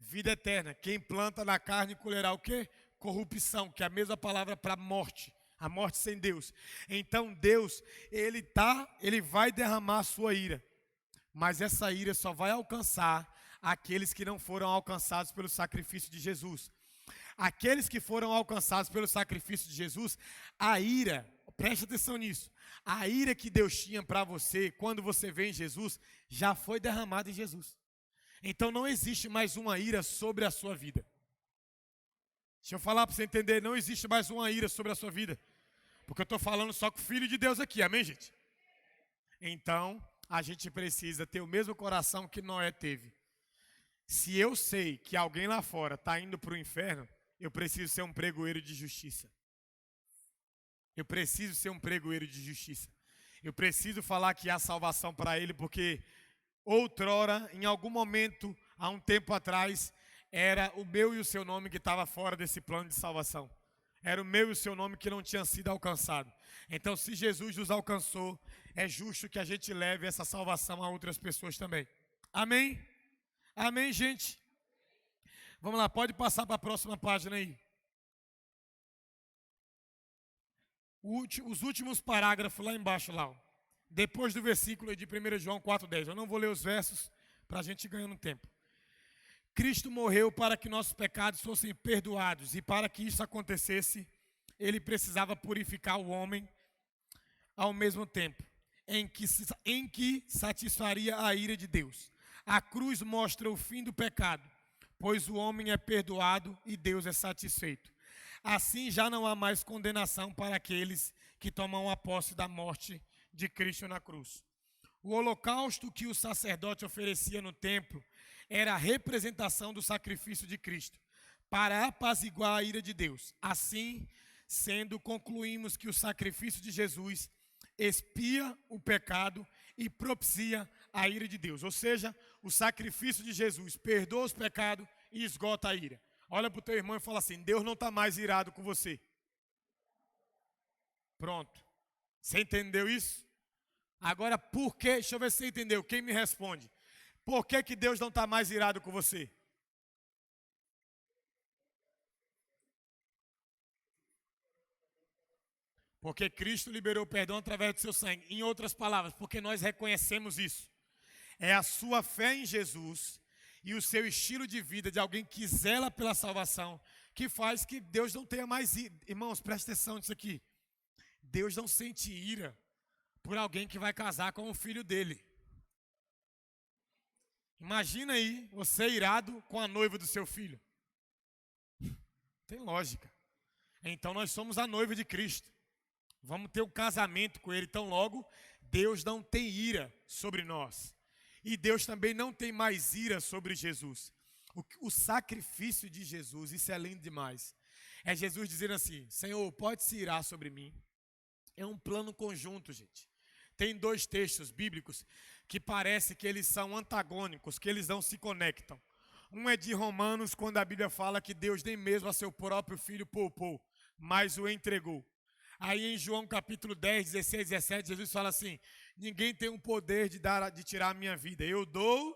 Vida eterna. Quem planta na carne colherá o quê? Corrupção, que é a mesma palavra para morte. A morte sem Deus. Então Deus, ele vai derramar a sua ira. Mas essa ira só vai alcançar aqueles que não foram alcançados pelo sacrifício de Jesus. Aqueles que foram alcançados pelo sacrifício de Jesus, a ira, preste atenção nisso, a ira que Deus tinha para você, quando você vê em Jesus, já foi derramada em Jesus. Então não existe mais uma ira sobre a sua vida. Deixa eu falar para você entender, não existe mais uma ira sobre a sua vida. Porque eu estou falando só com o Filho de Deus aqui, amém, gente? Então, a gente precisa ter o mesmo coração que Noé teve. Se eu sei que alguém lá fora está indo para o inferno, eu preciso ser um pregoeiro de justiça. Eu preciso ser um pregoeiro de justiça. Eu preciso falar que há salvação para ele, porque outrora, em algum momento, há um tempo atrás, era o meu e o seu nome que estava fora desse plano de salvação. Era o meu e o seu nome que não tinha sido alcançado. Então, se Jesus nos alcançou, é justo que a gente leve essa salvação a outras pessoas também. Amém? Amém, gente? Vamos lá, pode passar para a próxima página aí. Os últimos parágrafos lá embaixo, lá. Ó. Depois do versículo de 1 João 4,10. Eu não vou ler os versos para a gente ir ganhando tempo. Cristo morreu para que nossos pecados fossem perdoados. E para que isso acontecesse, ele precisava purificar o homem ao mesmo tempo, em que satisfaria a ira de Deus. A cruz mostra o fim do pecado, pois o homem é perdoado e Deus é satisfeito. Assim já não há mais condenação para aqueles que tomam a posse da morte de Cristo na cruz. O holocausto que o sacerdote oferecia no templo era a representação do sacrifício de Cristo, para apaziguar a ira de Deus. Assim, sendo, concluímos que o sacrifício de Jesus expia o pecado e propicia a ira de Deus. Ou seja, o sacrifício de Jesus perdoa os pecados e esgota a ira. Olha para o teu irmão e fala assim, Deus não está mais irado com você. Pronto. Você entendeu isso? Agora, por quê? Deixa eu ver se você entendeu. Quem me responde? Por que Deus não está mais irado com você? Porque Cristo liberou perdão através do seu sangue. Em outras palavras, porque nós reconhecemos isso. É a sua fé em Jesus e o seu estilo de vida de alguém que zela pela salvação que faz que Deus não tenha mais ira. Irmãos, presta atenção nisso aqui. Deus não sente ira por alguém que vai casar com o filho dele. Imagina aí, você irado com a noiva do seu filho. Tem lógica. Então nós somos a noiva de Cristo. Vamos ter um casamento com ele. Então logo, Deus não tem ira sobre nós. E Deus também não tem mais ira sobre Jesus. O sacrifício de Jesus, isso é lindo demais. É Jesus dizendo assim, Senhor, pode se irar sobre mim. É um plano conjunto, gente. Tem dois textos bíblicos que parece que eles são antagônicos, que eles não se conectam. Um é de Romanos, quando a Bíblia fala que Deus nem mesmo a seu próprio filho poupou, mas o entregou. Aí em João capítulo 10, 16, 17, Jesus fala assim, ninguém tem o poder de tirar a minha vida. Eu dou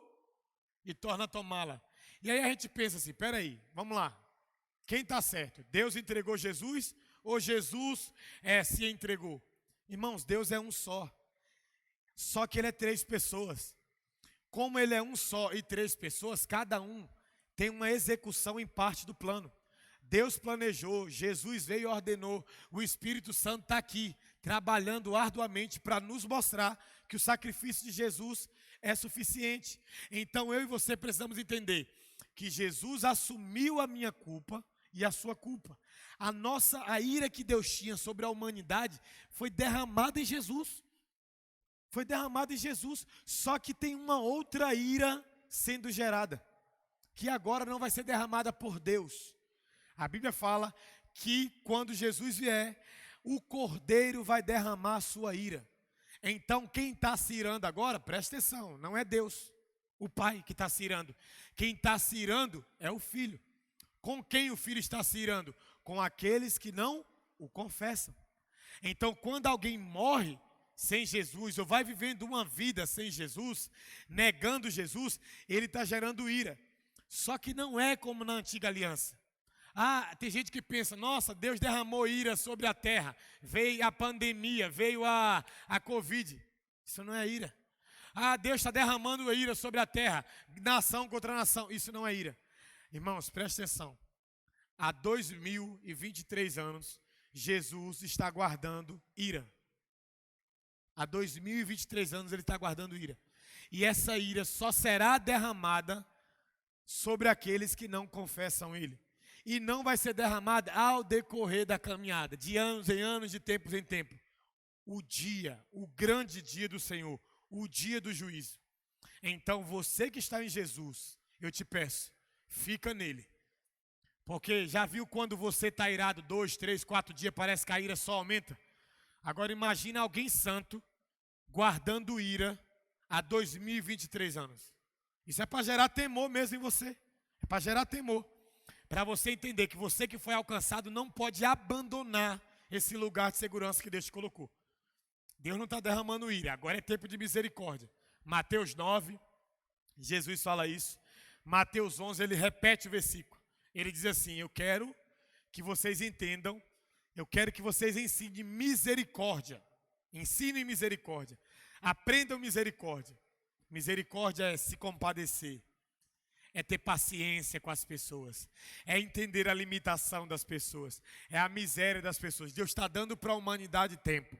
e torna a tomá-la. E aí a gente pensa assim, peraí, vamos lá. Quem está certo? Deus entregou Jesus ou Jesus se entregou? Irmãos, Deus é um só. Só que ele é 3 pessoas. Como ele é um só e 3 pessoas, cada um tem uma execução em parte do plano. Deus planejou, Jesus veio e ordenou, o Espírito Santo está aqui, trabalhando arduamente para nos mostrar que o sacrifício de Jesus é suficiente. Então eu e você precisamos entender que Jesus assumiu a minha culpa e a sua culpa. A ira que Deus tinha sobre a humanidade foi derramada em Jesus. Foi derramada em Jesus, só que tem uma outra ira sendo gerada, que agora não vai ser derramada por Deus. A Bíblia fala que quando Jesus vier, o Cordeiro vai derramar a sua ira. Então quem está se irando agora, presta atenção, não é Deus. O pai que está se irando. Quem está se irando é o filho. Com quem o filho está se irando? Com aqueles que não o confessam. Então, quando alguém morre sem Jesus, ou vai vivendo uma vida sem Jesus, negando Jesus, ele está gerando ira. Só que não é como na antiga aliança. Tem gente que pensa, nossa, Deus derramou ira sobre a terra, veio a pandemia, veio a Covid. Isso não é ira. Deus está derramando ira sobre a terra, nação contra nação. Isso não é ira. Irmãos, preste atenção. Há 2023 anos, Jesus está guardando ira. Há 2023 anos ele está guardando ira. E essa ira só será derramada sobre aqueles que não confessam ele. E não vai ser derramada ao decorrer da caminhada, de anos em anos, de tempos em tempo. O grande dia do Senhor, o dia do juízo. Então você que está em Jesus, eu te peço, fica nele. Porque já viu quando você está irado 2, 3, 4 dias, parece que a ira só aumenta? Agora imagina alguém santo guardando ira há 2023 anos. Isso é para gerar temor mesmo em você. É para gerar temor. Para você entender que você que foi alcançado não pode abandonar esse lugar de segurança que Deus te colocou. Deus não está derramando ira, agora é tempo de misericórdia. Mateus 9, Jesus fala isso. Mateus 11, ele repete o versículo. Ele diz assim, eu quero que vocês entendam, eu quero que vocês ensinem misericórdia. Ensinem misericórdia. Aprendam misericórdia. Misericórdia é se compadecer. É ter paciência com as pessoas. É entender a limitação das pessoas. É a miséria das pessoas. Deus está dando para a humanidade tempo.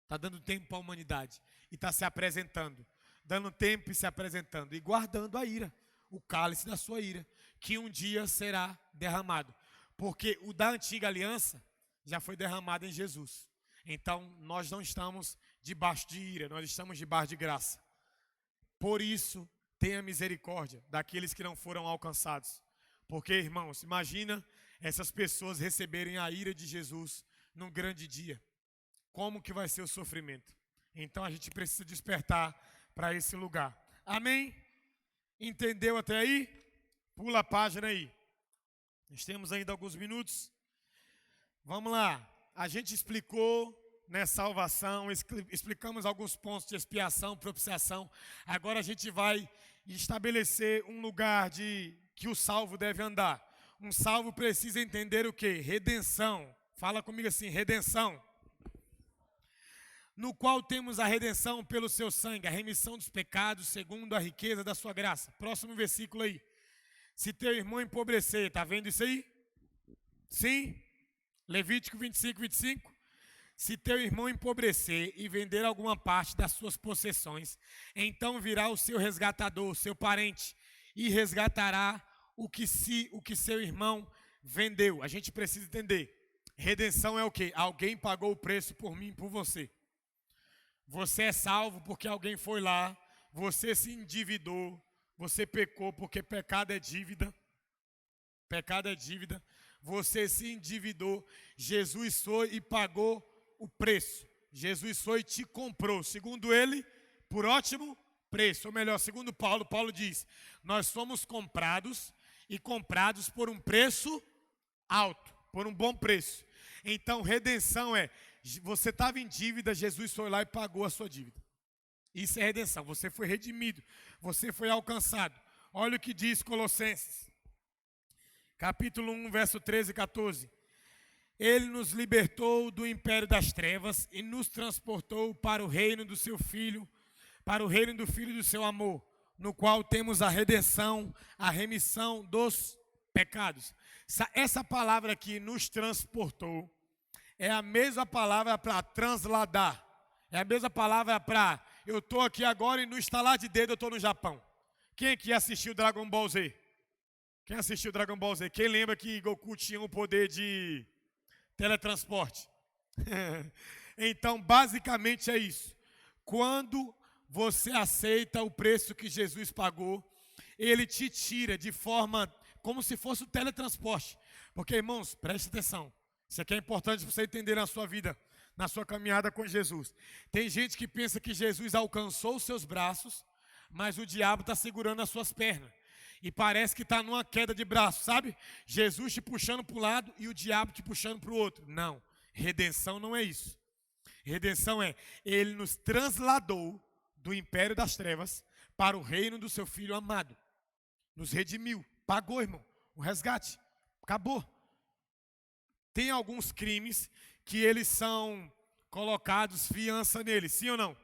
Está dando tempo para a humanidade. E está se apresentando. Dando tempo e se apresentando. E guardando a ira. O cálice da sua ira. Que um dia será derramado. Porque o da antiga aliança já foi derramado em Jesus. Então nós não estamos debaixo de ira. Nós estamos debaixo de graça. Por isso, tenha misericórdia daqueles que não foram alcançados. Porque, irmãos, imagina essas pessoas receberem a ira de Jesus num grande dia. Como que vai ser o sofrimento? Então a gente precisa despertar para esse lugar. Amém? Entendeu até aí? Pula a página aí. Nós temos ainda alguns minutos. Vamos lá. A gente explicou, né, salvação, explicamos alguns pontos de expiação, propiciação. Agora a gente vai estabelecer um lugar que o salvo deve andar. Um salvo precisa entender o quê? Redenção. Fala comigo assim, redenção. No qual temos a redenção pelo seu sangue, a remissão dos pecados, segundo a riqueza da sua graça. Próximo versículo aí. Se teu irmão empobrecer, tá vendo isso aí? Sim? Levítico 25, 25. Se teu irmão empobrecer e vender alguma parte das suas possessões, então virá o seu resgatador, o seu parente, e resgatará o que seu irmão vendeu. A gente precisa entender. Redenção é o quê? Alguém pagou o preço por mim e por você. Você é salvo porque alguém foi lá, você se endividou, você pecou porque pecado é dívida. Pecado é dívida. Você se endividou, Jesus foi e pagou o preço. Jesus foi e te comprou, segundo ele, por ótimo preço. Ou melhor, segundo Paulo, Paulo diz, nós somos comprados e comprados por um preço alto, por um bom preço. Então, redenção é, você estava em dívida, Jesus foi lá e pagou a sua dívida. Isso é redenção, você foi redimido, você foi alcançado. Olha o que diz Colossenses, capítulo 1, verso 13 e 14. Ele nos libertou do império das trevas e nos transportou para o reino do seu Filho, para o reino do Filho do seu amor, no qual temos a redenção, a remissão dos pecados. Essa palavra aqui, nos transportou, é a mesma palavra para transladar. É a mesma palavra para, eu estou aqui agora e no estalar de dedo eu estou no Japão. Quem aqui assistiu Dragon Ball Z? Quem assistiu Dragon Ball Z? Quem lembra que Goku tinha o poder de teletransporte? Então, basicamente é isso. Quando você aceita o preço que Jesus pagou, ele te tira de forma como se fosse o teletransporte. Porque, irmãos, preste atenção. Isso aqui é importante para você entender na sua vida, na sua caminhada com Jesus. Tem gente que pensa que Jesus alcançou os seus braços, mas o diabo está segurando as suas pernas. E parece que está numa queda de braço, sabe? Jesus te puxando para um lado e o diabo te puxando para o outro. Não, redenção não é isso. Redenção é, ele nos transladou do império das trevas para o reino do seu Filho amado. Nos redimiu, pagou, irmão, o resgate, acabou. Tem alguns crimes que eles são colocados fiança neles, sim ou não?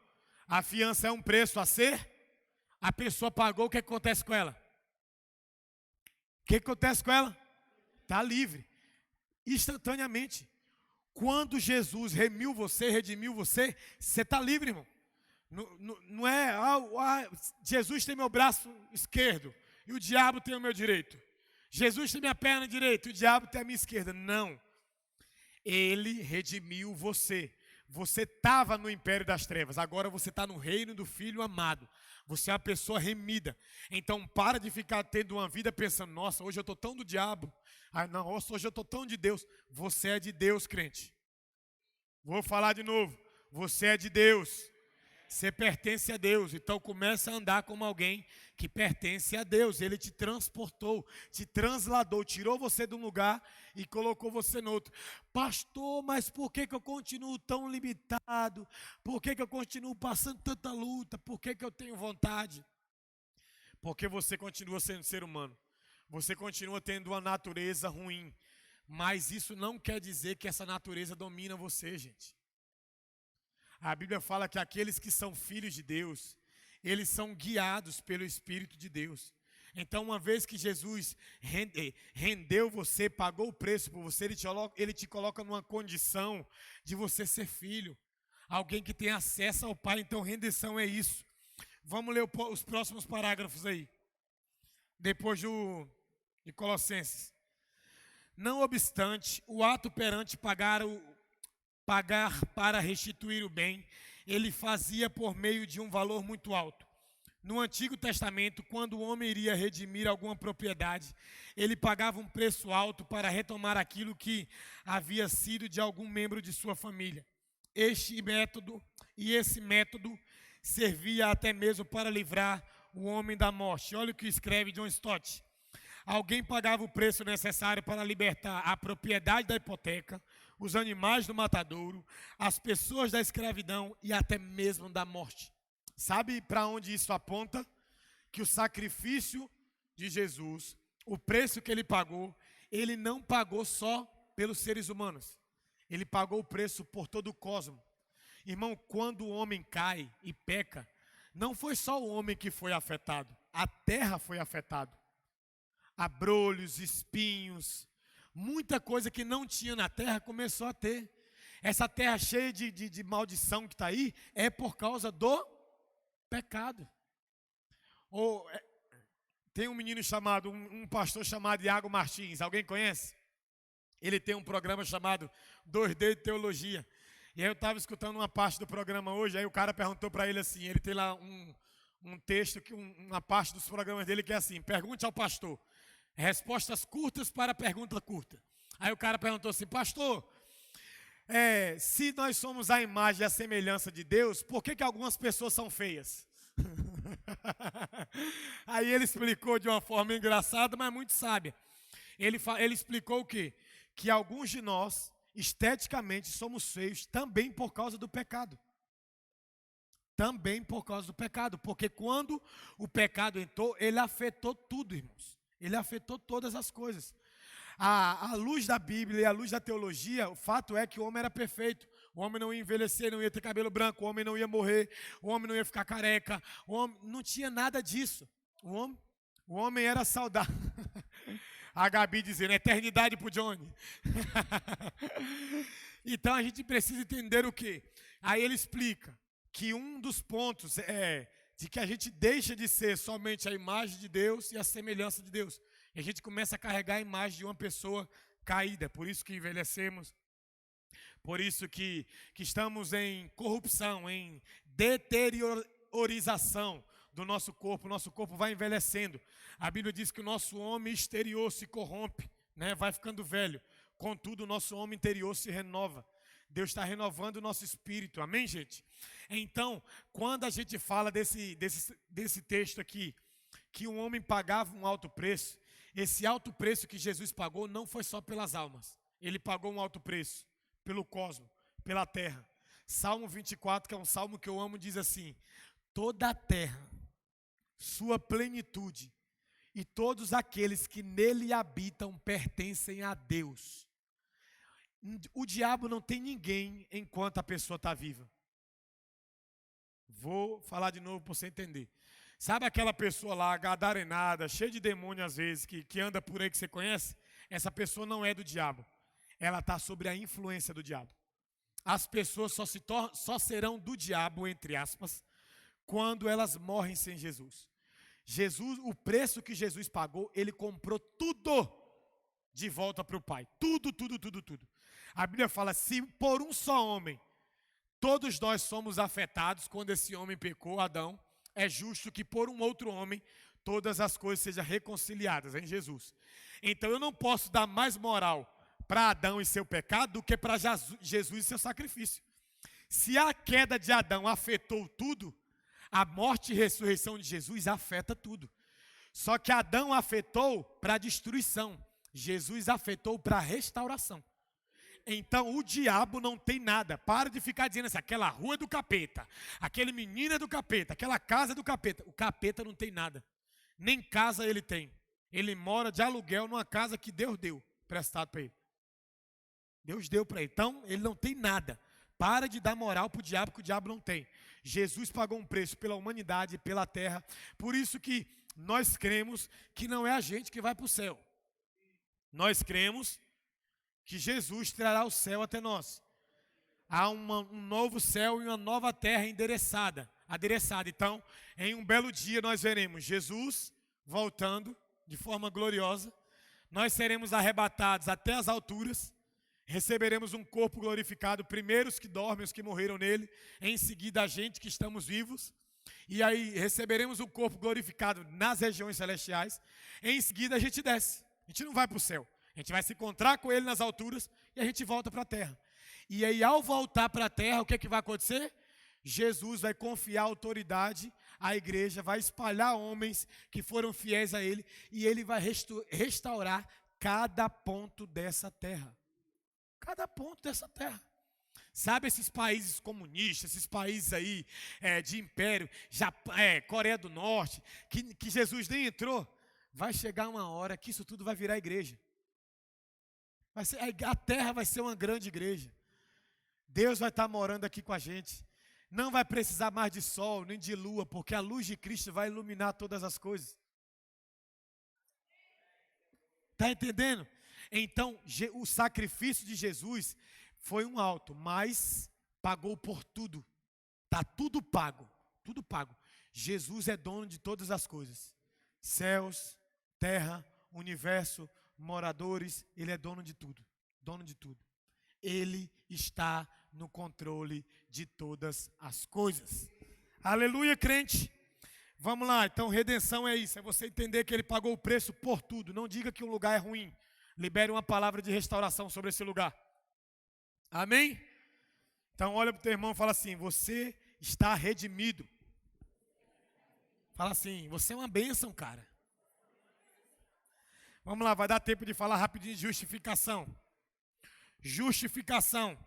A fiança é um preço a ser, a pessoa pagou, o que acontece com ela? O que acontece com ela? Está livre, instantaneamente. Quando Jesus redimiu você, você está livre, irmão. Não é, Jesus tem meu braço esquerdo e o diabo tem o meu direito. Jesus tem minha perna direita e o diabo tem a minha esquerda. Não. Ele redimiu você. Você estava no império das trevas, agora você está no reino do Filho amado. Você é uma pessoa remida. Então para de ficar tendo uma vida pensando, nossa, hoje eu estou tão do diabo. Não, hoje eu estou tão de Deus. Você é de Deus, crente. Vou falar de novo. Você é de Deus. Você pertence a Deus. Então começa a andar como alguém que pertence a Deus. Ele te transportou, te transladou, tirou você de um lugar e colocou você no outro. Pastor, mas por que eu continuo tão limitado? Por que eu continuo passando tanta luta? Por que eu tenho vontade? Porque você continua sendo ser humano. Você continua tendo uma natureza ruim. Mas isso não quer dizer que essa natureza domina você, gente. A Bíblia fala que aqueles que são filhos de Deus, eles são guiados pelo Espírito de Deus. Então, uma vez que Jesus rendeu você, pagou o preço por você, ele te coloca numa condição de você ser filho. Alguém que tem acesso ao Pai, então redenção é isso. Vamos ler os próximos parágrafos aí. Depois de Colossenses. Não obstante, o ato perante pagar para restituir o bem, ele fazia por meio de um valor muito alto. No Antigo Testamento, quando o homem iria redimir alguma propriedade, ele pagava um preço alto para retomar aquilo que havia sido de algum membro de sua família. Esse método servia até mesmo para livrar o homem da morte. Olha o que escreve John Stott. Alguém pagava o preço necessário para libertar a propriedade da hipoteca, os animais do matadouro, as pessoas da escravidão e até mesmo da morte. Sabe para onde isso aponta? Que o sacrifício de Jesus, o preço que ele pagou, ele não pagou só pelos seres humanos. Ele pagou o preço por todo o cosmos. Irmão, quando o homem cai e peca, não foi só o homem que foi afetado, a terra foi afetada. Abrolhos, espinhos, muita coisa que não tinha na terra começou a ter. Essa terra cheia de maldição que está aí é por causa do pecado. Tem um menino chamado, um pastor chamado Iago Martins, alguém conhece? Ele tem um programa chamado 2D de Teologia. E aí eu estava escutando uma parte do programa hoje, aí o cara perguntou para ele assim, ele tem lá um texto, uma parte dos programas dele que é assim, pergunte ao pastor. Respostas curtas para pergunta curta. Aí o cara perguntou assim, pastor, se nós somos a imagem e a semelhança de Deus, por que algumas pessoas são feias? Aí ele explicou de uma forma engraçada, mas muito sábia. Ele explicou o quê? Que alguns de nós, esteticamente, somos feios também por causa do pecado. Também por causa do pecado. Porque quando o pecado entrou, ele afetou tudo, irmãos. Ele afetou todas as coisas. À luz da Bíblia e à luz da teologia, o fato é que o homem era perfeito. O homem não ia envelhecer, não ia ter cabelo branco, o homem não ia morrer, o homem não ia ficar careca, o homem não tinha nada disso. O homem era saudável. A Gabi dizendo, eternidade para o Johnny. Então a gente precisa entender o quê? Aí ele explica que um dos pontos de que a gente deixa de ser somente a imagem de Deus e a semelhança de Deus. E a gente começa a carregar a imagem de uma pessoa caída. Por isso que envelhecemos. Por isso que estamos em corrupção, em deteriorização do nosso corpo. O nosso corpo vai envelhecendo. A Bíblia diz que o nosso homem exterior se corrompe, né? Vai ficando velho. Contudo, o nosso homem interior se renova Deus está renovando o nosso espírito, amém, gente? Então, quando a gente fala desse texto aqui, que um homem pagava um alto preço, esse alto preço que Jesus pagou não foi só pelas almas, ele pagou um alto preço pelo cosmos, pela terra. Salmo 24, que é um salmo que eu amo, diz assim: toda a terra, sua plenitude e todos aqueles que nele habitam pertencem a Deus. O diabo não tem ninguém enquanto a pessoa está viva. Vou falar de novo para você entender. Sabe aquela pessoa lá, gadarenada, cheia de demônio às vezes, que anda por aí que você conhece? Essa pessoa não é do diabo. Ela está sob a influência do diabo. As pessoas só serão do diabo, entre aspas, quando elas morrem sem Jesus. O preço que Jesus pagou, ele comprou tudo de volta para o Pai. Tudo, tudo, tudo, tudo. A Bíblia fala, se por um só homem, todos nós somos afetados, quando esse homem pecou, Adão, é justo que por um outro homem, todas as coisas sejam reconciliadas em Jesus. Então eu não posso dar mais moral para Adão e seu pecado do que para Jesus e seu sacrifício. Se a queda de Adão afetou tudo, a morte e ressurreição de Jesus afeta tudo. Só que Adão afetou para destruição, Jesus afetou para restauração. Então o diabo não tem nada. Para de ficar dizendo assim, aquela rua é do capeta, aquele menino é do capeta, aquela casa é do capeta. O capeta não tem nada. Nem casa ele tem. Ele mora de aluguel numa casa que Deus deu, prestado para ele. Deus deu para ele. Então ele não tem nada. Para de dar moral para o diabo, que o diabo não tem. Jesus pagou um preço pela humanidade, pela terra. Por isso que nós cremos que não é a gente que vai para o céu. Nós cremos que Jesus trará o céu até nós. Há um novo céu e uma nova terra adereçada. Então, em um belo dia nós veremos Jesus voltando de forma gloriosa. Nós seremos arrebatados até as alturas. Receberemos um corpo glorificado, primeiro os que dormem, os que morreram nele, em seguida a gente que estamos vivos, e aí receberemos um corpo glorificado nas regiões celestiais, em seguida a gente desce, a gente não vai para o céu, a gente vai se encontrar com ele nas alturas e a gente volta para a terra. E aí ao voltar para a terra, o que vai acontecer? Jesus vai confiar autoridade à igreja, vai espalhar homens que foram fiéis a ele, e ele vai restaurar cada ponto dessa terra. Cada ponto dessa terra. Sabe esses países comunistas, esses países aí de império, Japão, Coreia do Norte, que Jesus nem entrou? Vai chegar uma hora que isso tudo vai virar igreja. A terra vai ser uma grande igreja. Deus vai estar morando aqui com a gente. Não vai precisar mais de sol, nem de lua, porque a luz de Cristo vai iluminar todas as coisas. Está entendendo? Então, o sacrifício de Jesus foi um alto, mas pagou por tudo. Está tudo pago, tudo pago. Jesus é dono de todas as coisas. Céus, terra, universo, moradores, ele é dono de tudo. Dono de tudo. Ele está no controle de todas as coisas. Aleluia, crente. Vamos lá, então redenção é isso, é você entender que ele pagou o preço por tudo. Não diga que um lugar é ruim. Libere uma palavra de restauração sobre esse lugar. Amém? Então olha para o teu irmão e fala assim, você está redimido. Fala assim, você é uma bênção, cara. Vamos lá, vai dar tempo de falar rapidinho de justificação. Justificação.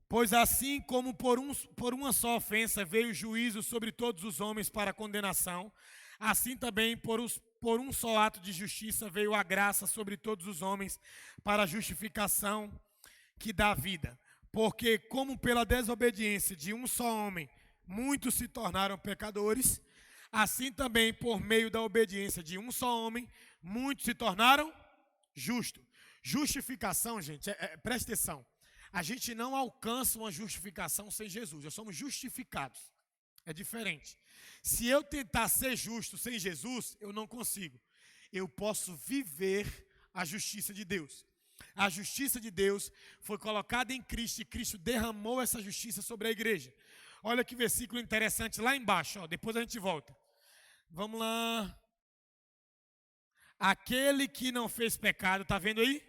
Pois assim como por uma só ofensa veio o juízo sobre todos os homens para condenação, assim também por um só ato de justiça veio a graça sobre todos os homens para a justificação que dá vida. Porque como pela desobediência de um só homem muitos se tornaram pecadores, assim também por meio da obediência de um só homem muitos se tornaram justos. Justificação, gente, presta atenção. A gente não alcança uma justificação sem Jesus. Nós somos justificados. É diferente. Se eu tentar ser justo sem Jesus, eu não consigo. Eu posso viver a justiça de Deus. A justiça de Deus foi colocada em Cristo e Cristo derramou essa justiça sobre a igreja. Olha que versículo interessante lá embaixo, ó, depois a gente volta. Vamos lá. Aquele que não fez pecado, está vendo aí?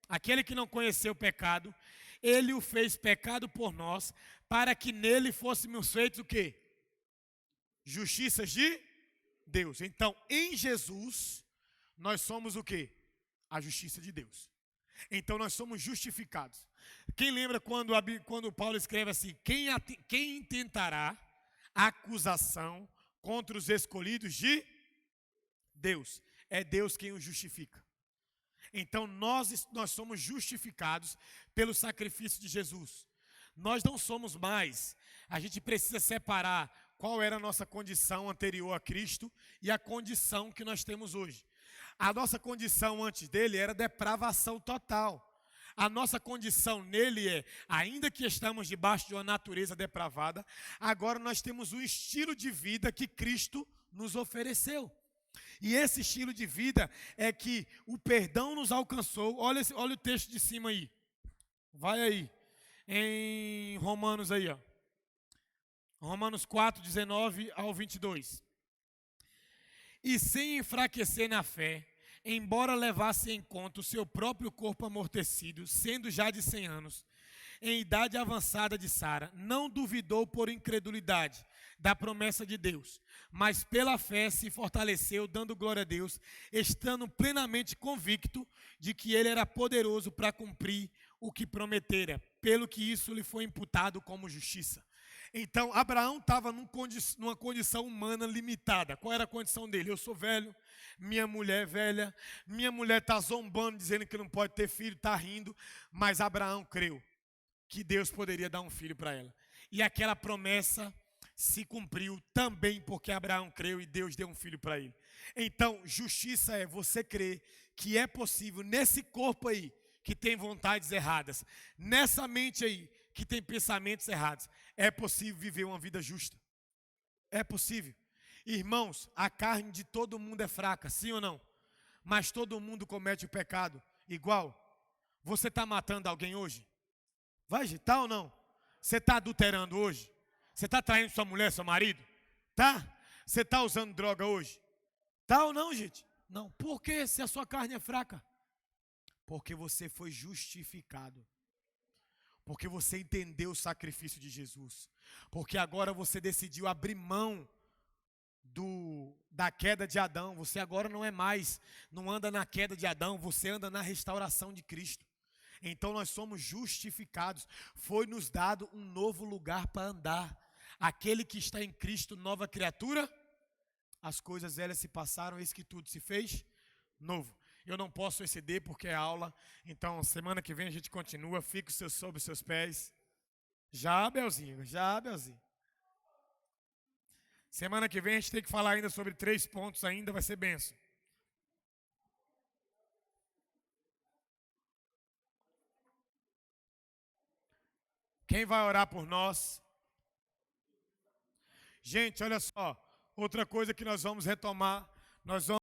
Aquele que não conheceu o pecado, ele o fez pecado por nós, para que nele fôssemos feitos o quê? Justiças de Deus. Então, em Jesus, nós somos o quê? A justiça de Deus. Então, nós somos justificados. Quem lembra quando Paulo escreve assim, quem intentará acusação contra os escolhidos de Deus? É Deus quem os justifica. Então, nós somos justificados pelo sacrifício de Jesus. Nós não somos mais. A gente precisa separar qual era a nossa condição anterior a Cristo e a condição que nós temos hoje. A nossa condição antes dele era depravação total. A nossa condição nele é, ainda que estamos debaixo de uma natureza depravada, agora nós temos um estilo de vida que Cristo nos ofereceu. E esse estilo de vida é que o perdão nos alcançou. Olha o texto de cima aí. Vai aí. Em Romanos aí, ó. Romanos 4, 19 ao 22. E sem enfraquecer na fé, embora levasse em conta o seu próprio corpo amortecido, sendo já de 100 anos, em idade avançada de Sara, não duvidou por incredulidade da promessa de Deus, mas pela fé se fortaleceu, dando glória a Deus, estando plenamente convicto de que ele era poderoso para cumprir o que prometera, pelo que isso lhe foi imputado como justiça. Então, Abraão estava numa condição humana limitada. Qual era a condição dele? Eu sou velho, minha mulher é velha, minha mulher está zombando, dizendo que não pode ter filho, está rindo, mas Abraão creu que Deus poderia dar um filho para ela. E aquela promessa se cumpriu também porque Abraão creu e Deus deu um filho para ele. Então, justiça é você crer que é possível nesse corpo aí, que tem vontades erradas, nessa mente aí, que tem pensamentos errados, é possível viver uma vida justa. É possível. Irmãos, a carne de todo mundo é fraca, sim ou não? Mas todo mundo comete o pecado igual. Você está matando alguém hoje? Vai agitar ou não? Você está adulterando hoje? Você está traindo sua mulher, seu marido? Tá? Você está usando droga hoje? Tá ou não, gente? Não. Por que se a sua carne é fraca? Porque você foi justificado. Porque você entendeu o sacrifício de Jesus. Porque agora você decidiu abrir mão da queda de Adão. Você agora não anda na queda de Adão, você anda na restauração de Cristo. Então nós somos justificados. Foi nos dado um novo lugar para andar. Aquele que está em Cristo, nova criatura, as coisas velhas se passaram, eis que tudo se fez novo. Eu não posso exceder porque é aula, então semana que vem a gente continua, fique sobre os seus pés. Já, Belzinho. Semana que vem a gente tem que falar ainda sobre 3 pontos ainda, vai ser benção. Quem vai orar por nós? Gente, olha só, outra coisa que nós vamos retomar, nós vamos